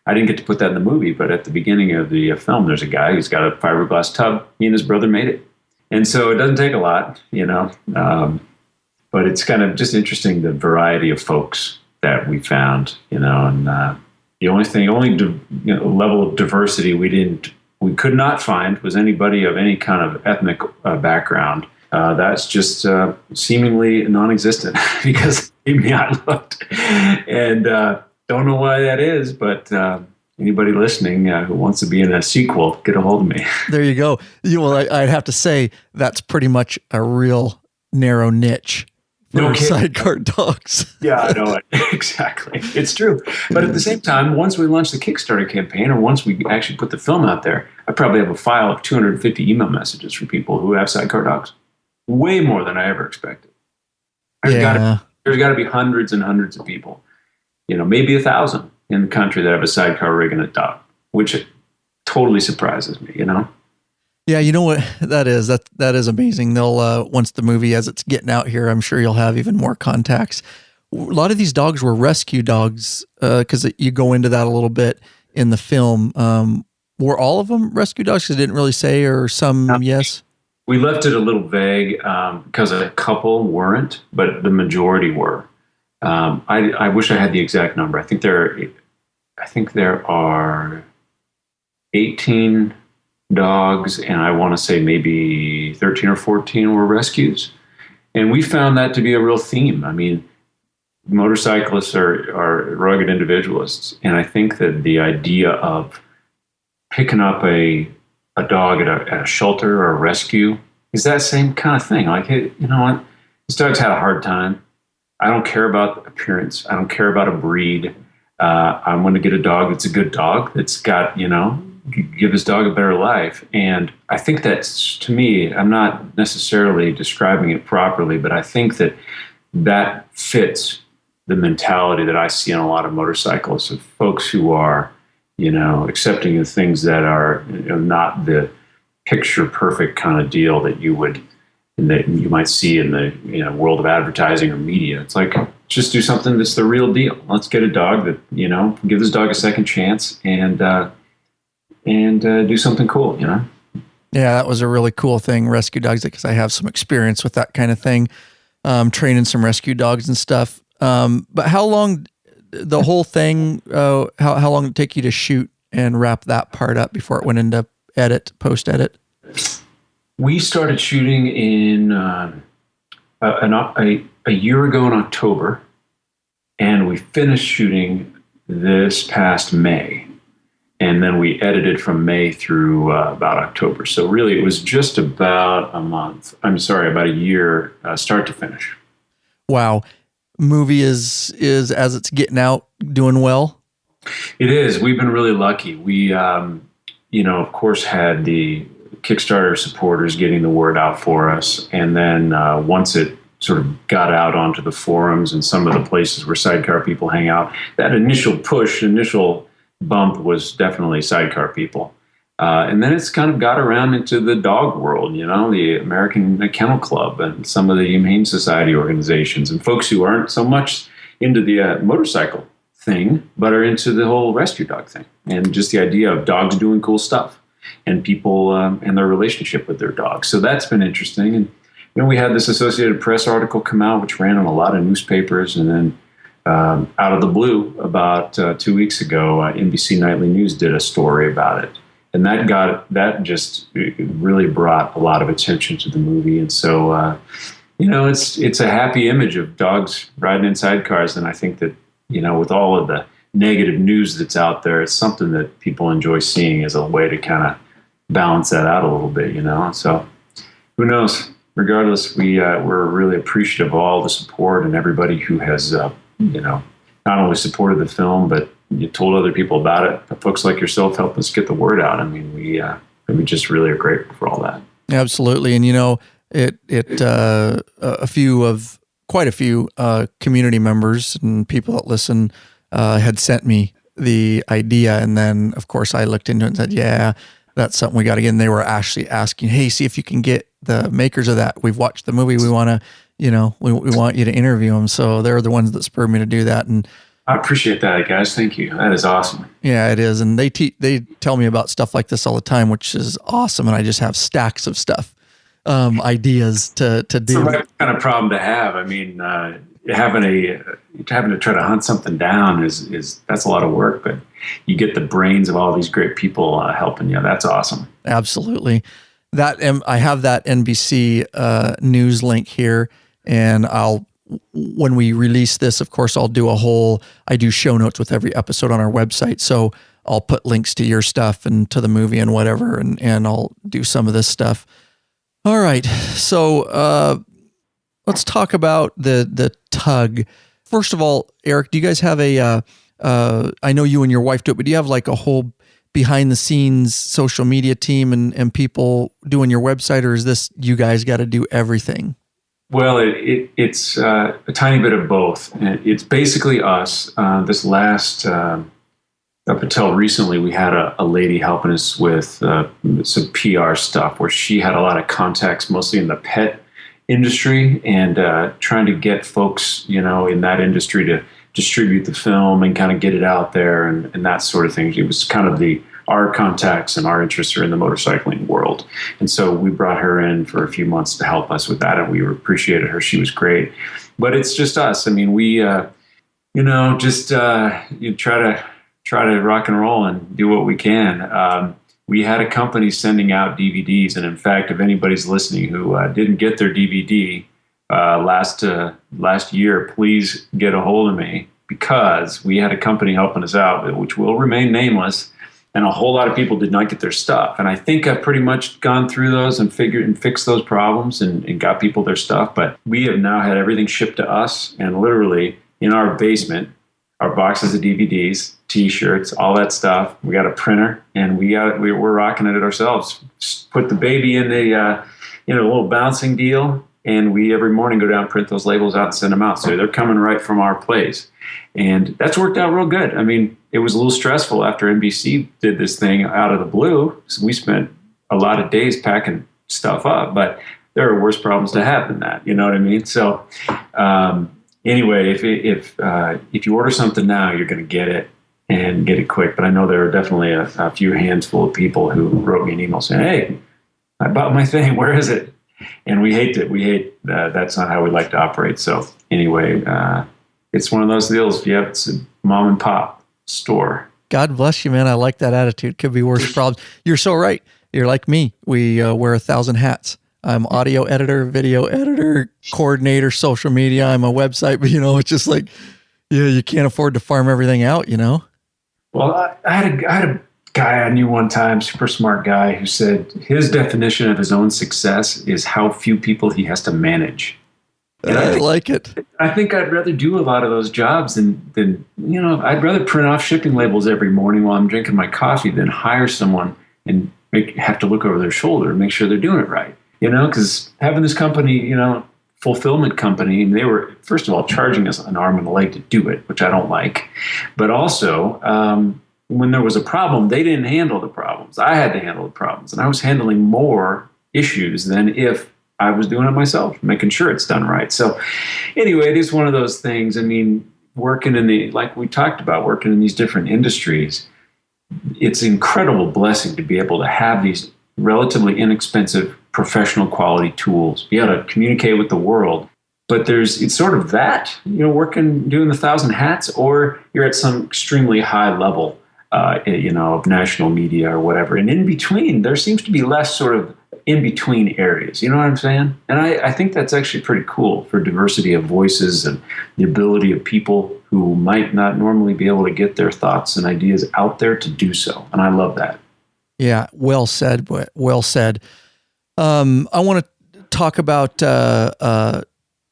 I didn't get to put that in the movie, but at the beginning of the film, there's a guy who's got a fiberglass tub. He and his brother made it, and so it doesn't take a lot, but it's kind of just interesting, the variety of folks that we found, and the only level of diversity we could not find was anybody of any kind of ethnic background. That's just seemingly non-existent because maybe I looked, and don't know why that is, but anybody listening who wants to be in a sequel, get a hold of me. There you go. I'd have to say that's pretty much a real narrow niche for sidecar dogs. Yeah, I know it. Exactly. It's true. But at the same time, once we launch the Kickstarter campaign, or once we actually put the film out there, I probably have a file of 250 email messages from people who have sidecar dogs. way more than I ever expected. There's got to be hundreds and hundreds of people, maybe 1,000 in the country that have a sidecar rig and a dog, which totally surprises me, Yeah, you know what that is? That is amazing. They'll once the movie, as it's getting out here, I'm sure you'll have even more contacts. A lot of these dogs were rescue dogs, because you go into that a little bit in the film. Were all of them rescue dogs? Because it didn't really say, or some yes? We left it a little vague because a couple weren't, but the majority were. I wish I had the exact number. I think there are 18 dogs, and I want to say maybe 13 or 14 were rescues. And we found that to be a real theme. I mean, motorcyclists are rugged individualists, and I think that the idea of picking up a dog at a shelter or a rescue is that same kind of thing. Like, hey, you know what? This dog's had a hard time. I don't care about appearance. I don't care about a breed. I'm going to get a dog that's a good dog, that's got, give this dog a better life. And I think that's, to me, I'm not necessarily describing it properly, but I think that fits the mentality that I see in a lot of motorcyclists, of folks who are, accepting of things that are not the picture perfect kind of deal that you might see in the world of advertising or media. It's like, just do something that's the real deal. Let's get a dog that, give this dog a second chance and do something cool, Yeah, that was a really cool thing, rescue dogs, because I have some experience with that kind of thing, training some rescue dogs and stuff. But how long, the whole thing, how long did it take you to shoot and wrap that part up before it went into post-edit? We started shooting in a year ago in October, and we finished shooting this past May. And then we edited from May through about October. So really it was just about about a year, start to finish. Wow. Movie is as it's getting out, doing well? It is. We've been really lucky. We, of course, had the Kickstarter supporters getting the word out for us. And then once it sort of got out onto the forums and some of the places where sidecar people hang out, that initial bump was definitely sidecar people. And then it's kind of got around into the dog world, the American Kennel Club and some of the Humane Society organizations, and folks who aren't so much into the motorcycle thing, but are into the whole rescue dog thing, and just the idea of dogs doing cool stuff and people and their relationship with their dogs. So that's been interesting. And we had this Associated Press article come out, which ran in a lot of newspapers, and then out of the blue, about 2 weeks ago, NBC Nightly News did a story about it. And that just really brought a lot of attention to the movie. And so, it's a happy image of dogs riding in sidecars. And I think that, with all of the negative news that's out there, it's something that people enjoy seeing as a way to kind of balance that out a little bit, So who knows? Regardless, we're really appreciative of all the support and everybody who has, not only supported the film, but you told other people about it. Folks like yourself helped us get the word out. I mean, we just really are grateful for all that. Absolutely. And, quite a few community members and people that listen had sent me the idea. And then, of course, I looked into it and said, yeah, that's something we got to get. And they were actually asking, hey, see if you can get the makers of that. We've watched the movie. We want to, we want you to interview them. So they're the ones that spurred me to do that. And I appreciate that, guys. Thank you. That is awesome. Yeah, it is. And they tell me about stuff like this all the time, which is awesome. And I just have stacks of stuff, ideas to do. It's the right kind of problem to have. I mean, having to try to hunt something down is that's a lot of work, but you get the brains of all these great people helping you. That's awesome. Absolutely. I have that NBC news link here, and when we release this, of course, I do show notes with every episode on our website. So I'll put links to your stuff and to the movie and whatever, and I'll do some of this stuff. All right. So let's talk about the tug. First of all, Eric, do you guys have I know you and your wife do it, but do you have like a whole behind the scenes social media team and people doing your website, or is this you guys got to do everything? Well, it's a tiny bit of both. It's basically us. This last, up until recently, we had a lady helping us with some PR stuff where she had a lot of contacts, mostly in the pet industry, and trying to get folks, in that industry to distribute the film and kind of get it out there and that sort of thing. It was kind of our contacts and our interests are in the motorcycling world. And so we brought her in for a few months to help us with that, and we appreciated her. She was great. But it's just us. I mean, we, you try to rock and roll and do what we can. We had a company sending out DVDs, and in fact, if anybody's listening who didn't get their DVD last year, please get a hold of me, because we had a company helping us out, which will remain nameless, and a whole lot of people did not get their stuff. And I think I've pretty much gone through those and fixed those problems and got people their stuff. But we have now had everything shipped to us, and literally in our basement, our boxes of DVDs, T-shirts, all that stuff. We got a printer, and we're rocking it ourselves. Just put the baby in the little bouncing deal, and we every morning go down, print those labels out, and send them out. So they're coming right from our place, and that's worked out real good. I mean, it was a little stressful after NBC did this thing out of the blue. So we spent a lot of days packing stuff up, but there are worse problems to have than that. You know what I mean? So anyway, if you order something now, you're going to get it, and get it quick. But I know there are definitely a few handful of people who wrote me an email saying, "Hey, I bought my thing. Where is it?" And we hate it. We hate that's not how we like to operate. So anyway, it's one of those deals. It's a mom and pop store. God bless you, man. I like that attitude. Could be worse problems. You're so right. You're like me. We wear 1,000 hats. I'm audio editor, video editor, coordinator, social media. I'm a website, but it's just like, you can't afford to farm everything out, Well, I had a guy I knew one time, super smart guy, who said his definition of his own success is how few people he has to manage. And I like it. I think I'd rather do a lot of those jobs than I'd rather print off shipping labels every morning while I'm drinking my coffee than hire someone and have to look over their shoulder and make sure they're doing it right. Because having this company, fulfillment company, and they were, first of all, charging us an arm and a leg to do it, which I don't like. But also, when there was a problem, they didn't handle the problems. I had to handle the problems, and I was handling more issues than if I was doing it myself, making sure it's done right. So anyway, it is one of those things. I mean, working like we talked about, working in these different industries, it's an incredible blessing to be able to have these relatively inexpensive professional quality tools, be able to communicate with the world. But it's sort of that, doing the 1,000 hats, or you're at some extremely high level, of national media or whatever. And in between, there seems to be less sort of in between areas. You know what I'm saying? And I think that's actually pretty cool for diversity of voices and the ability of people who might not normally be able to get their thoughts and ideas out there to do so. And I love that. Yeah. Well said. Well said. I want to talk about, I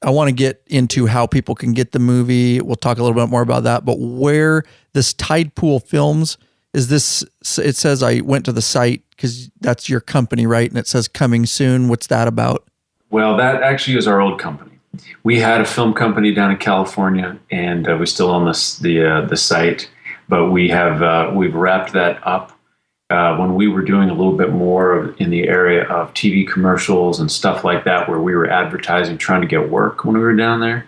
want to get into how people can get the movie. We'll talk a little bit more about that, but where this Tide Pool Films is this, it says I went to the site because that's your company, right? And it says coming soon. What's that about? Well, that actually is our old company. We had a film company down in California, and we still own the site, but we've wrapped that up. When we were doing a little bit more in the area of TV commercials and stuff like that, where we were advertising, trying to get work when we were down there,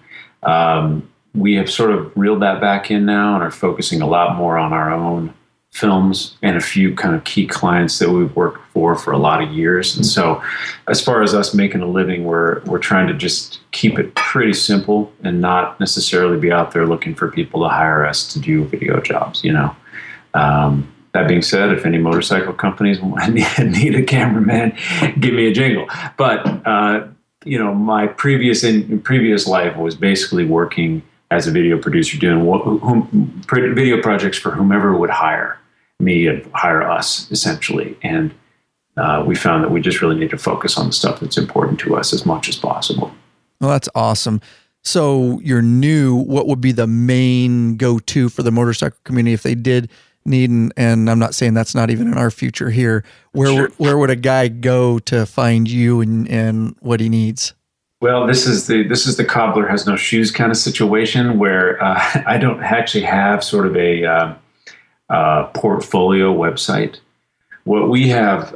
we have sort of reeled that back in now and are focusing a lot more on our own films and a few kind of key clients that we've worked for a lot of years. And so as far as us making a living, we're trying to just keep it pretty simple and not necessarily be out there looking for people to hire us to do video jobs, That being said, if any motorcycle companies need a cameraman, give me a jingle. But, my previous life was basically working as a video producer, doing video projects for whomever would hire me and hire us, essentially. And we found that we just really need to focus on the stuff that's important to us as much as possible. Well, that's awesome. So you're new. What would be the main go-to for the motorcycle community if they did need, and I'm not saying that's not even in our future here. Where would a guy go to find you and what he needs? Well, this is the cobbler has no shoes kind of situation where I don't actually have sort of a portfolio website. What we have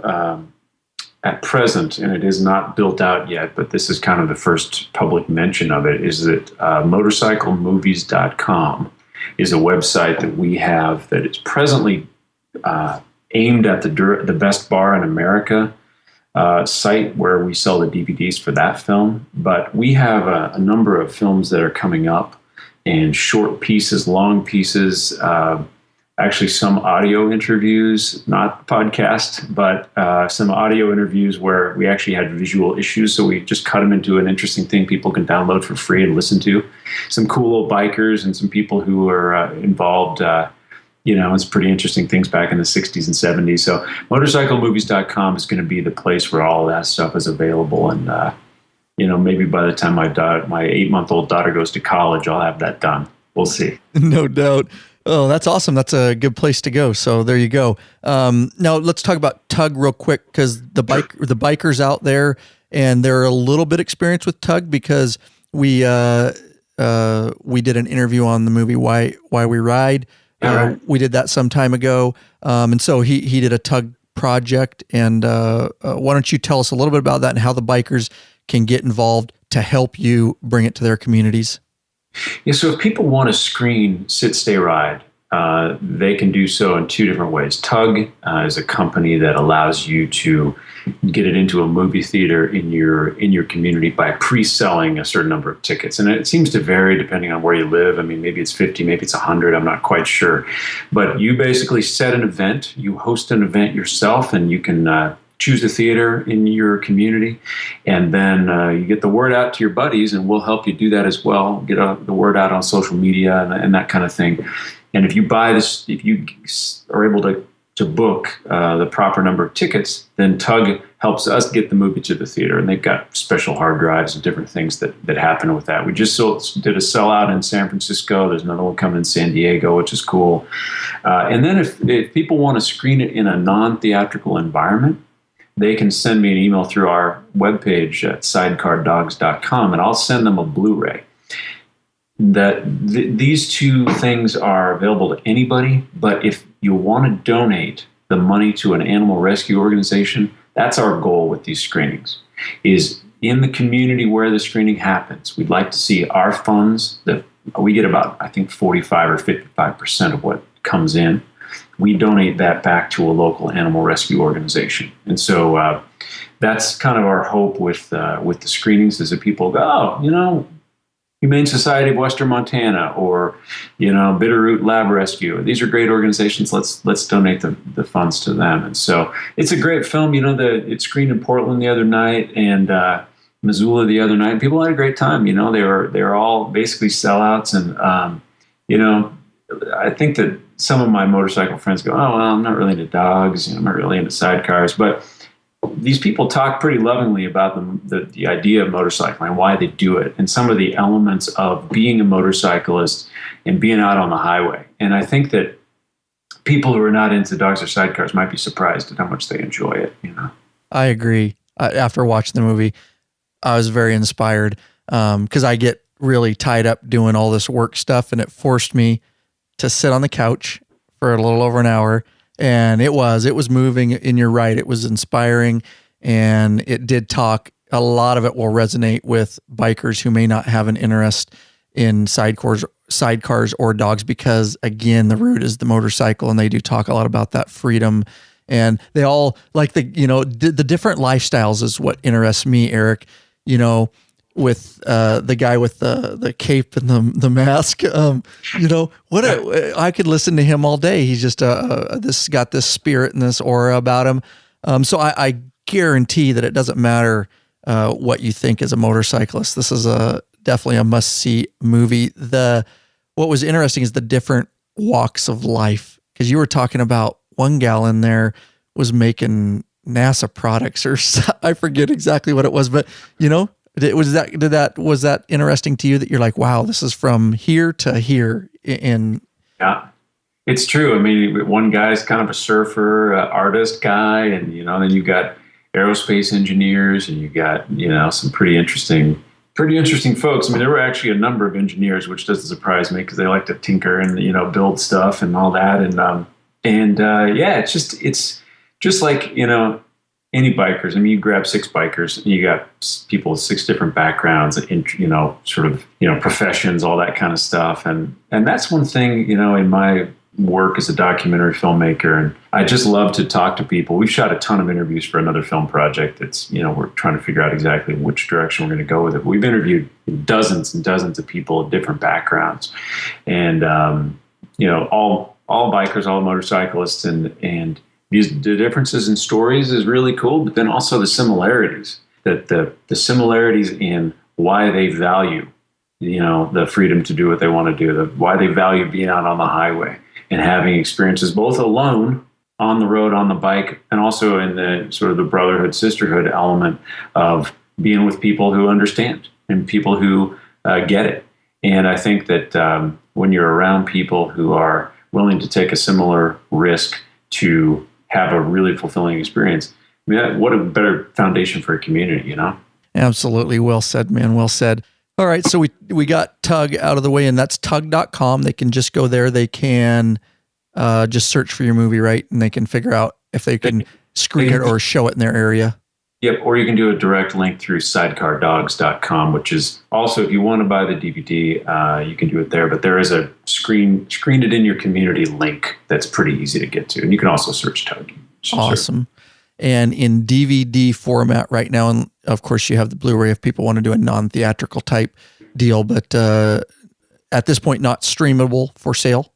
at present, and it is not built out yet, but this is kind of the first public mention of it, is that motorcyclemovies.com is a website that we have that is presently aimed at the best bar in America site where we sell the DVDs for that film. But we have a number of films that are coming up, and short pieces, long pieces, actually some audio interviews, not podcast, but some audio interviews where we actually had visual issues. So we just cut them into an interesting thing people can download for free and listen to. Some cool old bikers and some people who are involved, it's pretty interesting things back in the 60s and 70s. So motorcyclemovies.com is going to be the place where all that stuff is available. And, maybe by the time my 8-month-old daughter goes to college, I'll have that done. We'll see. No doubt. Oh, that's awesome. That's a good place to go. So there you go. Now let's talk about Tug real quick, because the bikers out there, and they're a little bit experienced with Tug because we did an interview on the movie Why We Ride. We did that some time ago. And so he did a Tug project. And why don't you tell us a little bit about that and how the bikers can get involved to help you bring it to their communities? Yeah, so if people want to screen Sit, Stay, Ride, they can do so in two different ways. Tug is a company that allows you to get it into a movie theater in your community by pre-selling a certain number of tickets. And it seems to vary depending on where you live. I mean, maybe it's 50, maybe it's 100, I'm not quite sure. But you basically set an event, you host an event yourself, and you can choose a theater in your community, and then you get the word out to your buddies, and we'll help you do that as well. Get the word out on social media and that kind of thing. And if you buy this, if you are able to book the proper number of tickets, then Tug helps us get the movie to the theater, and they've got special hard drives and different things that happen with that. We just did a sellout in San Francisco. There's another one coming in San Diego, which is cool. And then if people want to screen it in a non-theatrical environment, they can send me an email through our webpage at sidecardogs.com, and I'll send them a Blu-ray. These two things are available to anybody, but if you want to donate the money to an animal rescue organization, that's our goal with these screenings, is in the community where the screening happens. We'd like to see our funds, that we get about, I think, 45 or 55% of what comes in. We donate that back to a local animal rescue organization. And so that's kind of our hope with the screenings, is that people go, Humane Society of Western Montana, or, Bitterroot Lab Rescue. These are great organizations. Let's donate the funds to them. And so it's a great film. It screened in Portland the other night and Missoula the other night. People had a great time. They were all basically sellouts. And, I think that some of my motorcycle friends go, oh, well, I'm not really into dogs. I'm not really into sidecars. But these people talk pretty lovingly about the idea of motorcycling and why they do it, and some of the elements of being a motorcyclist and being out on the highway. And I think that people who are not into dogs or sidecars might be surprised at how much they enjoy it. I agree. After watching the movie, I was very inspired because I get really tied up doing all this work stuff, and it forced me to sit on the couch for a little over an hour. And it was moving, and you're right. It was inspiring, and it did talk. A lot of it will resonate with bikers who may not have an interest in sidecars or dogs, because again, the root is the motorcycle, and they do talk a lot about that freedom. And they all like the different lifestyles is what interests me, Eric, with the guy with the cape and the mask. I could listen to him all day. He's just got this spirit and this aura about him. So I guarantee that it doesn't matter what you think as a motorcyclist. This is definitely a must-see movie. What was interesting is the different walks of life, because you were talking about one gal in there was making NASA products, or I forget exactly what it was, but was that interesting to you, that you're like, wow, this is from here to here? Yeah. It's true. I mean, one guy's kind of a surfer, artist guy, and then you got aerospace engineers, and you got some pretty interesting folks. I mean, there were actually a number of engineers, which doesn't surprise me because they like to tinker and build stuff and all that. And yeah, it's just like any bikers. I mean, you grab 6 bikers, and you got people with 6 different backgrounds, and sort of professions, all that kind of stuff. And that's one thing in my work as a documentary filmmaker, and I just love to talk to people. We've shot a ton of interviews for another film project that's we're trying to figure out exactly which direction we're going to go with it. But we've interviewed dozens and dozens of people of different backgrounds, and all bikers, all motorcyclists, and the differences in stories is really cool, but then also the similarities, that the similarities in why they value the freedom to do what they want to do, why they value being out on the highway and having experiences both alone on the road, on the bike, and also in the sort of the brotherhood, sisterhood element of being with people who understand and people who get it. And I think that when you're around people who are willing to take a similar risk to have a really fulfilling experience, I mean, what a better foundation for a community, Absolutely. Well said, man. Well said. All right, so we got Tug out of the way, and that's tug.com. They can just go there. They can just search for your movie, right? And they can figure out if they can screen it or show it in their area. Yep, or you can do a direct link through sidecardogs.com, which is also, if you want to buy the DVD, you can do it there. But there is a screen it in your community link that's pretty easy to get to. And you can also search Tug. Awesome. And in DVD format right now, and of course you have the Blu-ray if people want to do a non-theatrical type deal, but at this point, not streamable for sale.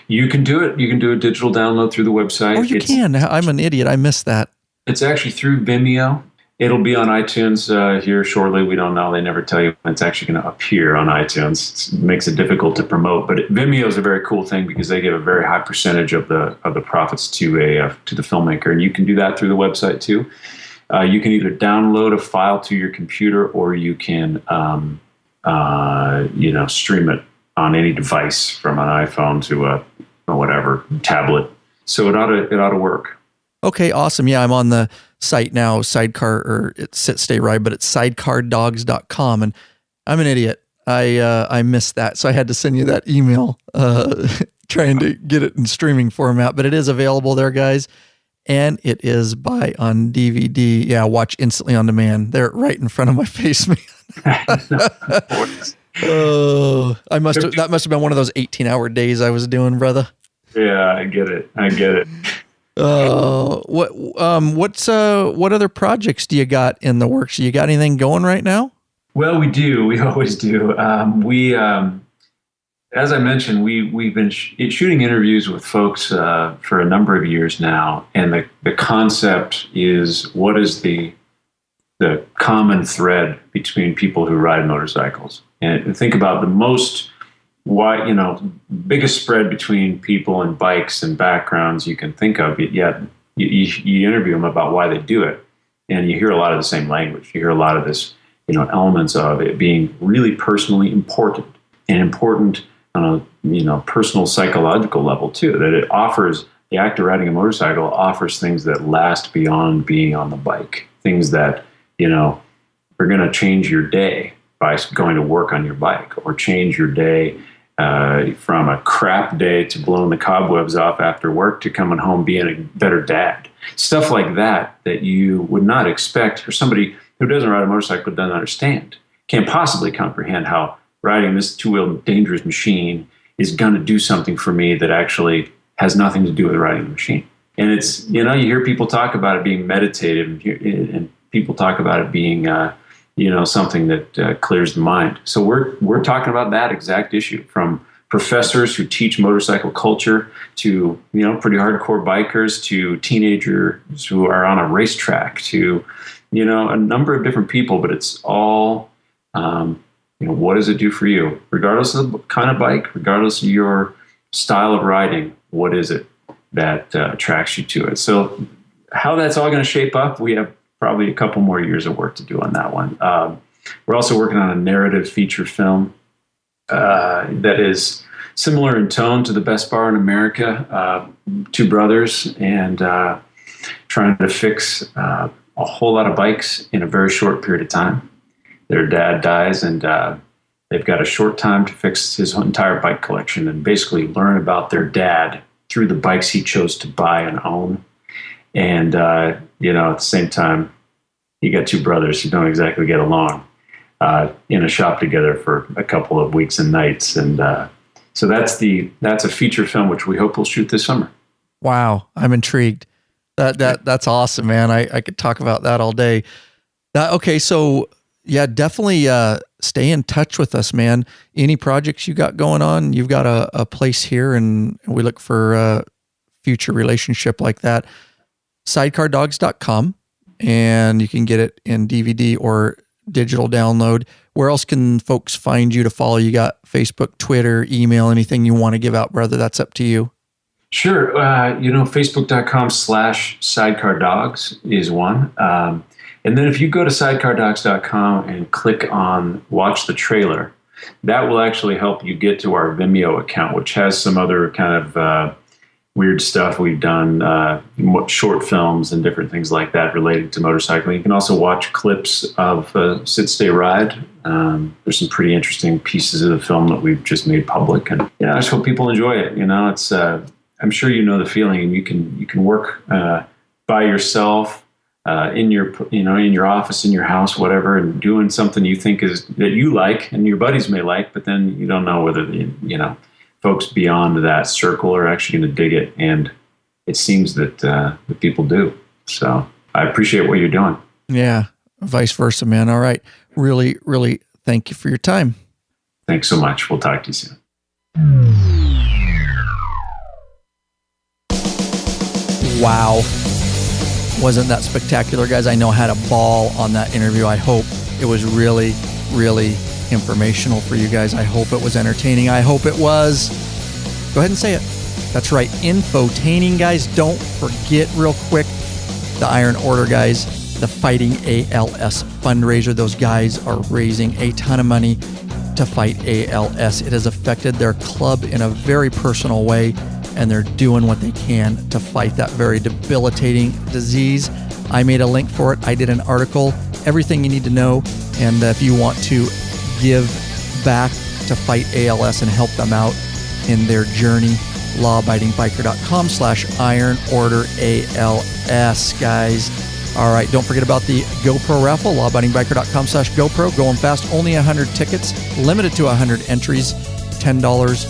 You can do it. You can do a digital download through the website. Oh, you can. I'm an idiot. I missed that. It's actually through Vimeo. It'll be on iTunes here shortly. We don't know. They never tell you when it's actually going to appear on iTunes. It makes it difficult to promote. But Vimeo is a very cool thing because they give a very high percentage of the profits to the filmmaker, and you can do that through the website too. You can either download a file to your computer, or you can stream it on any device, from an iPhone to a whatever tablet. So it ought to work. Okay, awesome. Yeah, I'm on the site now, Sidecar, or it's Sit Stay Ride, but it's sidecardogs.com. And I'm an idiot. I missed that. So I had to send you that email trying to get it in streaming format. But it is available there, guys. And it is buy on DVD. Yeah, watch instantly on demand. They're right in front of my face, man. Oh, that must have been one of those 18-hour days I was doing, brother. Yeah, I get it. What other projects do you got in the works? You got anything going right now? Well, we do. We always do. As I mentioned, we've been shooting interviews with folks for a number of years now, and the concept is, what is the common thread between people who ride motorcycles? And think about the biggest spread between people and bikes and backgrounds you can think of. Yet you interview them about why they do it, and you hear a lot of the same language. You hear a lot of this, elements of it being really personally important, and important on a personal psychological level too. That it offers, the act of riding a motorcycle offers things that last beyond being on the bike. Things that are going to change your day by going to work on your bike, or change your day from a crap day to blowing the cobwebs off after work to coming home being a better dad. Stuff like that you would not expect, or somebody who doesn't ride a motorcycle doesn't understand, can't possibly comprehend how riding this two-wheeled dangerous machine is going to do something for me that actually has nothing to do with riding the machine. And it's, you hear people talk about it being meditative, and people talk about it being something that clears the mind. So we're talking about that exact issue, from professors who teach motorcycle culture to, pretty hardcore bikers, to teenagers who are on a racetrack, to, a number of different people. But it's all, what does it do for you? Regardless of the kind of bike, regardless of your style of riding, what is it that attracts you to it? So how that's all going to shape up, we have probably a couple more years of work to do on that one. We're also working on a narrative feature film that is similar in tone to the best bar in America. Two brothers and trying to fix a whole lot of bikes in a very short period of time. Their dad dies, and they've got a short time to fix his entire bike collection and basically learn about their dad through the bikes he chose to buy and own. And, at the same time, you got two brothers who don't exactly get along in a shop together for a couple of weeks and nights. And so that's a feature film, which we hope we'll shoot this summer. Wow. I'm intrigued. That's awesome, man. I could talk about that all day. Okay. So yeah, definitely stay in touch with us, man. Any projects you got going on, you've got a place here, and we look for a future relationship like that. Sidecardogs.com, and you can get it in DVD or digital download. Where else can folks find you to follow? You got Facebook, Twitter, email, anything you want to give out, brother? That's up to you. Sure. Facebook.com/sidecardogs is one. And then if you go to sidecardogs.com and click on watch the trailer, that will actually help you get to our Vimeo account, which has some other kind of weird stuff we've done, short films and different things like that related to motorcycling. You can also watch clips of Sit, Stay, Ride. There's some pretty interesting pieces of the film that we've just made public. And I just hope people enjoy it. It's I'm sure you know the feeling, and you can work by yourself. In your office, in your house, whatever, and doing something you think that you like and your buddies may like, but then you don't know whether folks beyond that circle are actually going to dig it. And it seems that the people do. So I appreciate what you're doing. Yeah. Vice versa, man. All right. Really, really thank you for your time. Thanks so much. We'll talk to you soon. Wow. Wasn't that spectacular, guys? I know I had a ball on that interview. I hope it was really, really informational for you guys. I hope it was entertaining. I hope it was. Go ahead and say it. That's right. Infotaining, guys. Don't forget real quick, the Iron Order guys, the Fighting ALS fundraiser. Those guys are raising a ton of money to fight ALS. It has affected their club in a very personal way, and they're doing what they can to fight that very debilitating disease. I made a link for it. I did an article, everything you need to know. And if you want to give back to fight ALS and help them out in their journey, lawabidingbiker.com/ironorderals, guys. All right, don't forget about the GoPro raffle, lawabidingbiker.com/GoPro. Going fast, only 100 tickets, limited to 100 entries, $10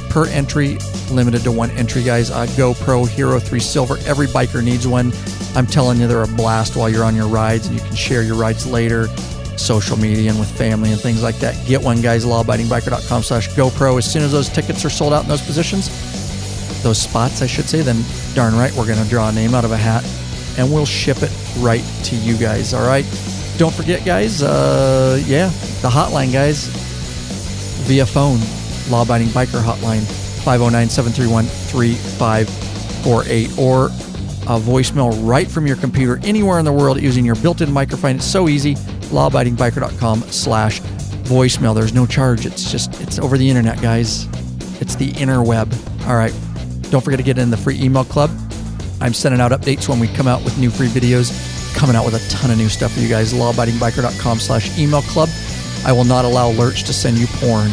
per entry, limited to one entry, guys. GoPro Hero 3 Silver. Every biker needs one. I'm telling you, they're a blast while you're on your rides, and you can share your rides later, social media and with family and things like that. Get one, guys. lawabidingbiker.com/GoPro. As soon as those tickets are sold out in those positions, those spots, I should say, then darn right, we're going to draw a name out of a hat, and we'll ship it right to you guys. All right. Don't forget, guys. The hotline, guys, via phone. Law Abiding Biker Hotline, 509-731-3548, or a voicemail right from your computer anywhere in the world using your built-in microphone. It's so easy. lawabidingbiker.com/voicemail. There's no charge. It's over the internet, guys. It's the interweb. All right. Don't forget to get in the free email club. I'm sending out updates when we come out with new free videos, coming out with a ton of new stuff for you guys. lawabidingbiker.com/email club. I will not allow Lurch to send you porn.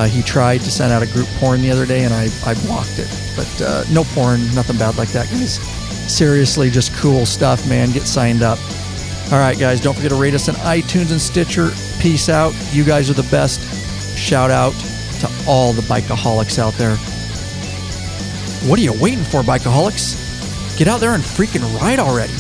He tried to send out a group porn the other day, and I blocked it. But no porn, nothing bad like that, guys. Seriously, just cool stuff, man. Get signed up. All right, guys, don't forget to rate us on iTunes and Stitcher. Peace out. You guys are the best. Shout out to all the bikeaholics out there. What are you waiting for, bikeaholics? Get out there and freaking ride already.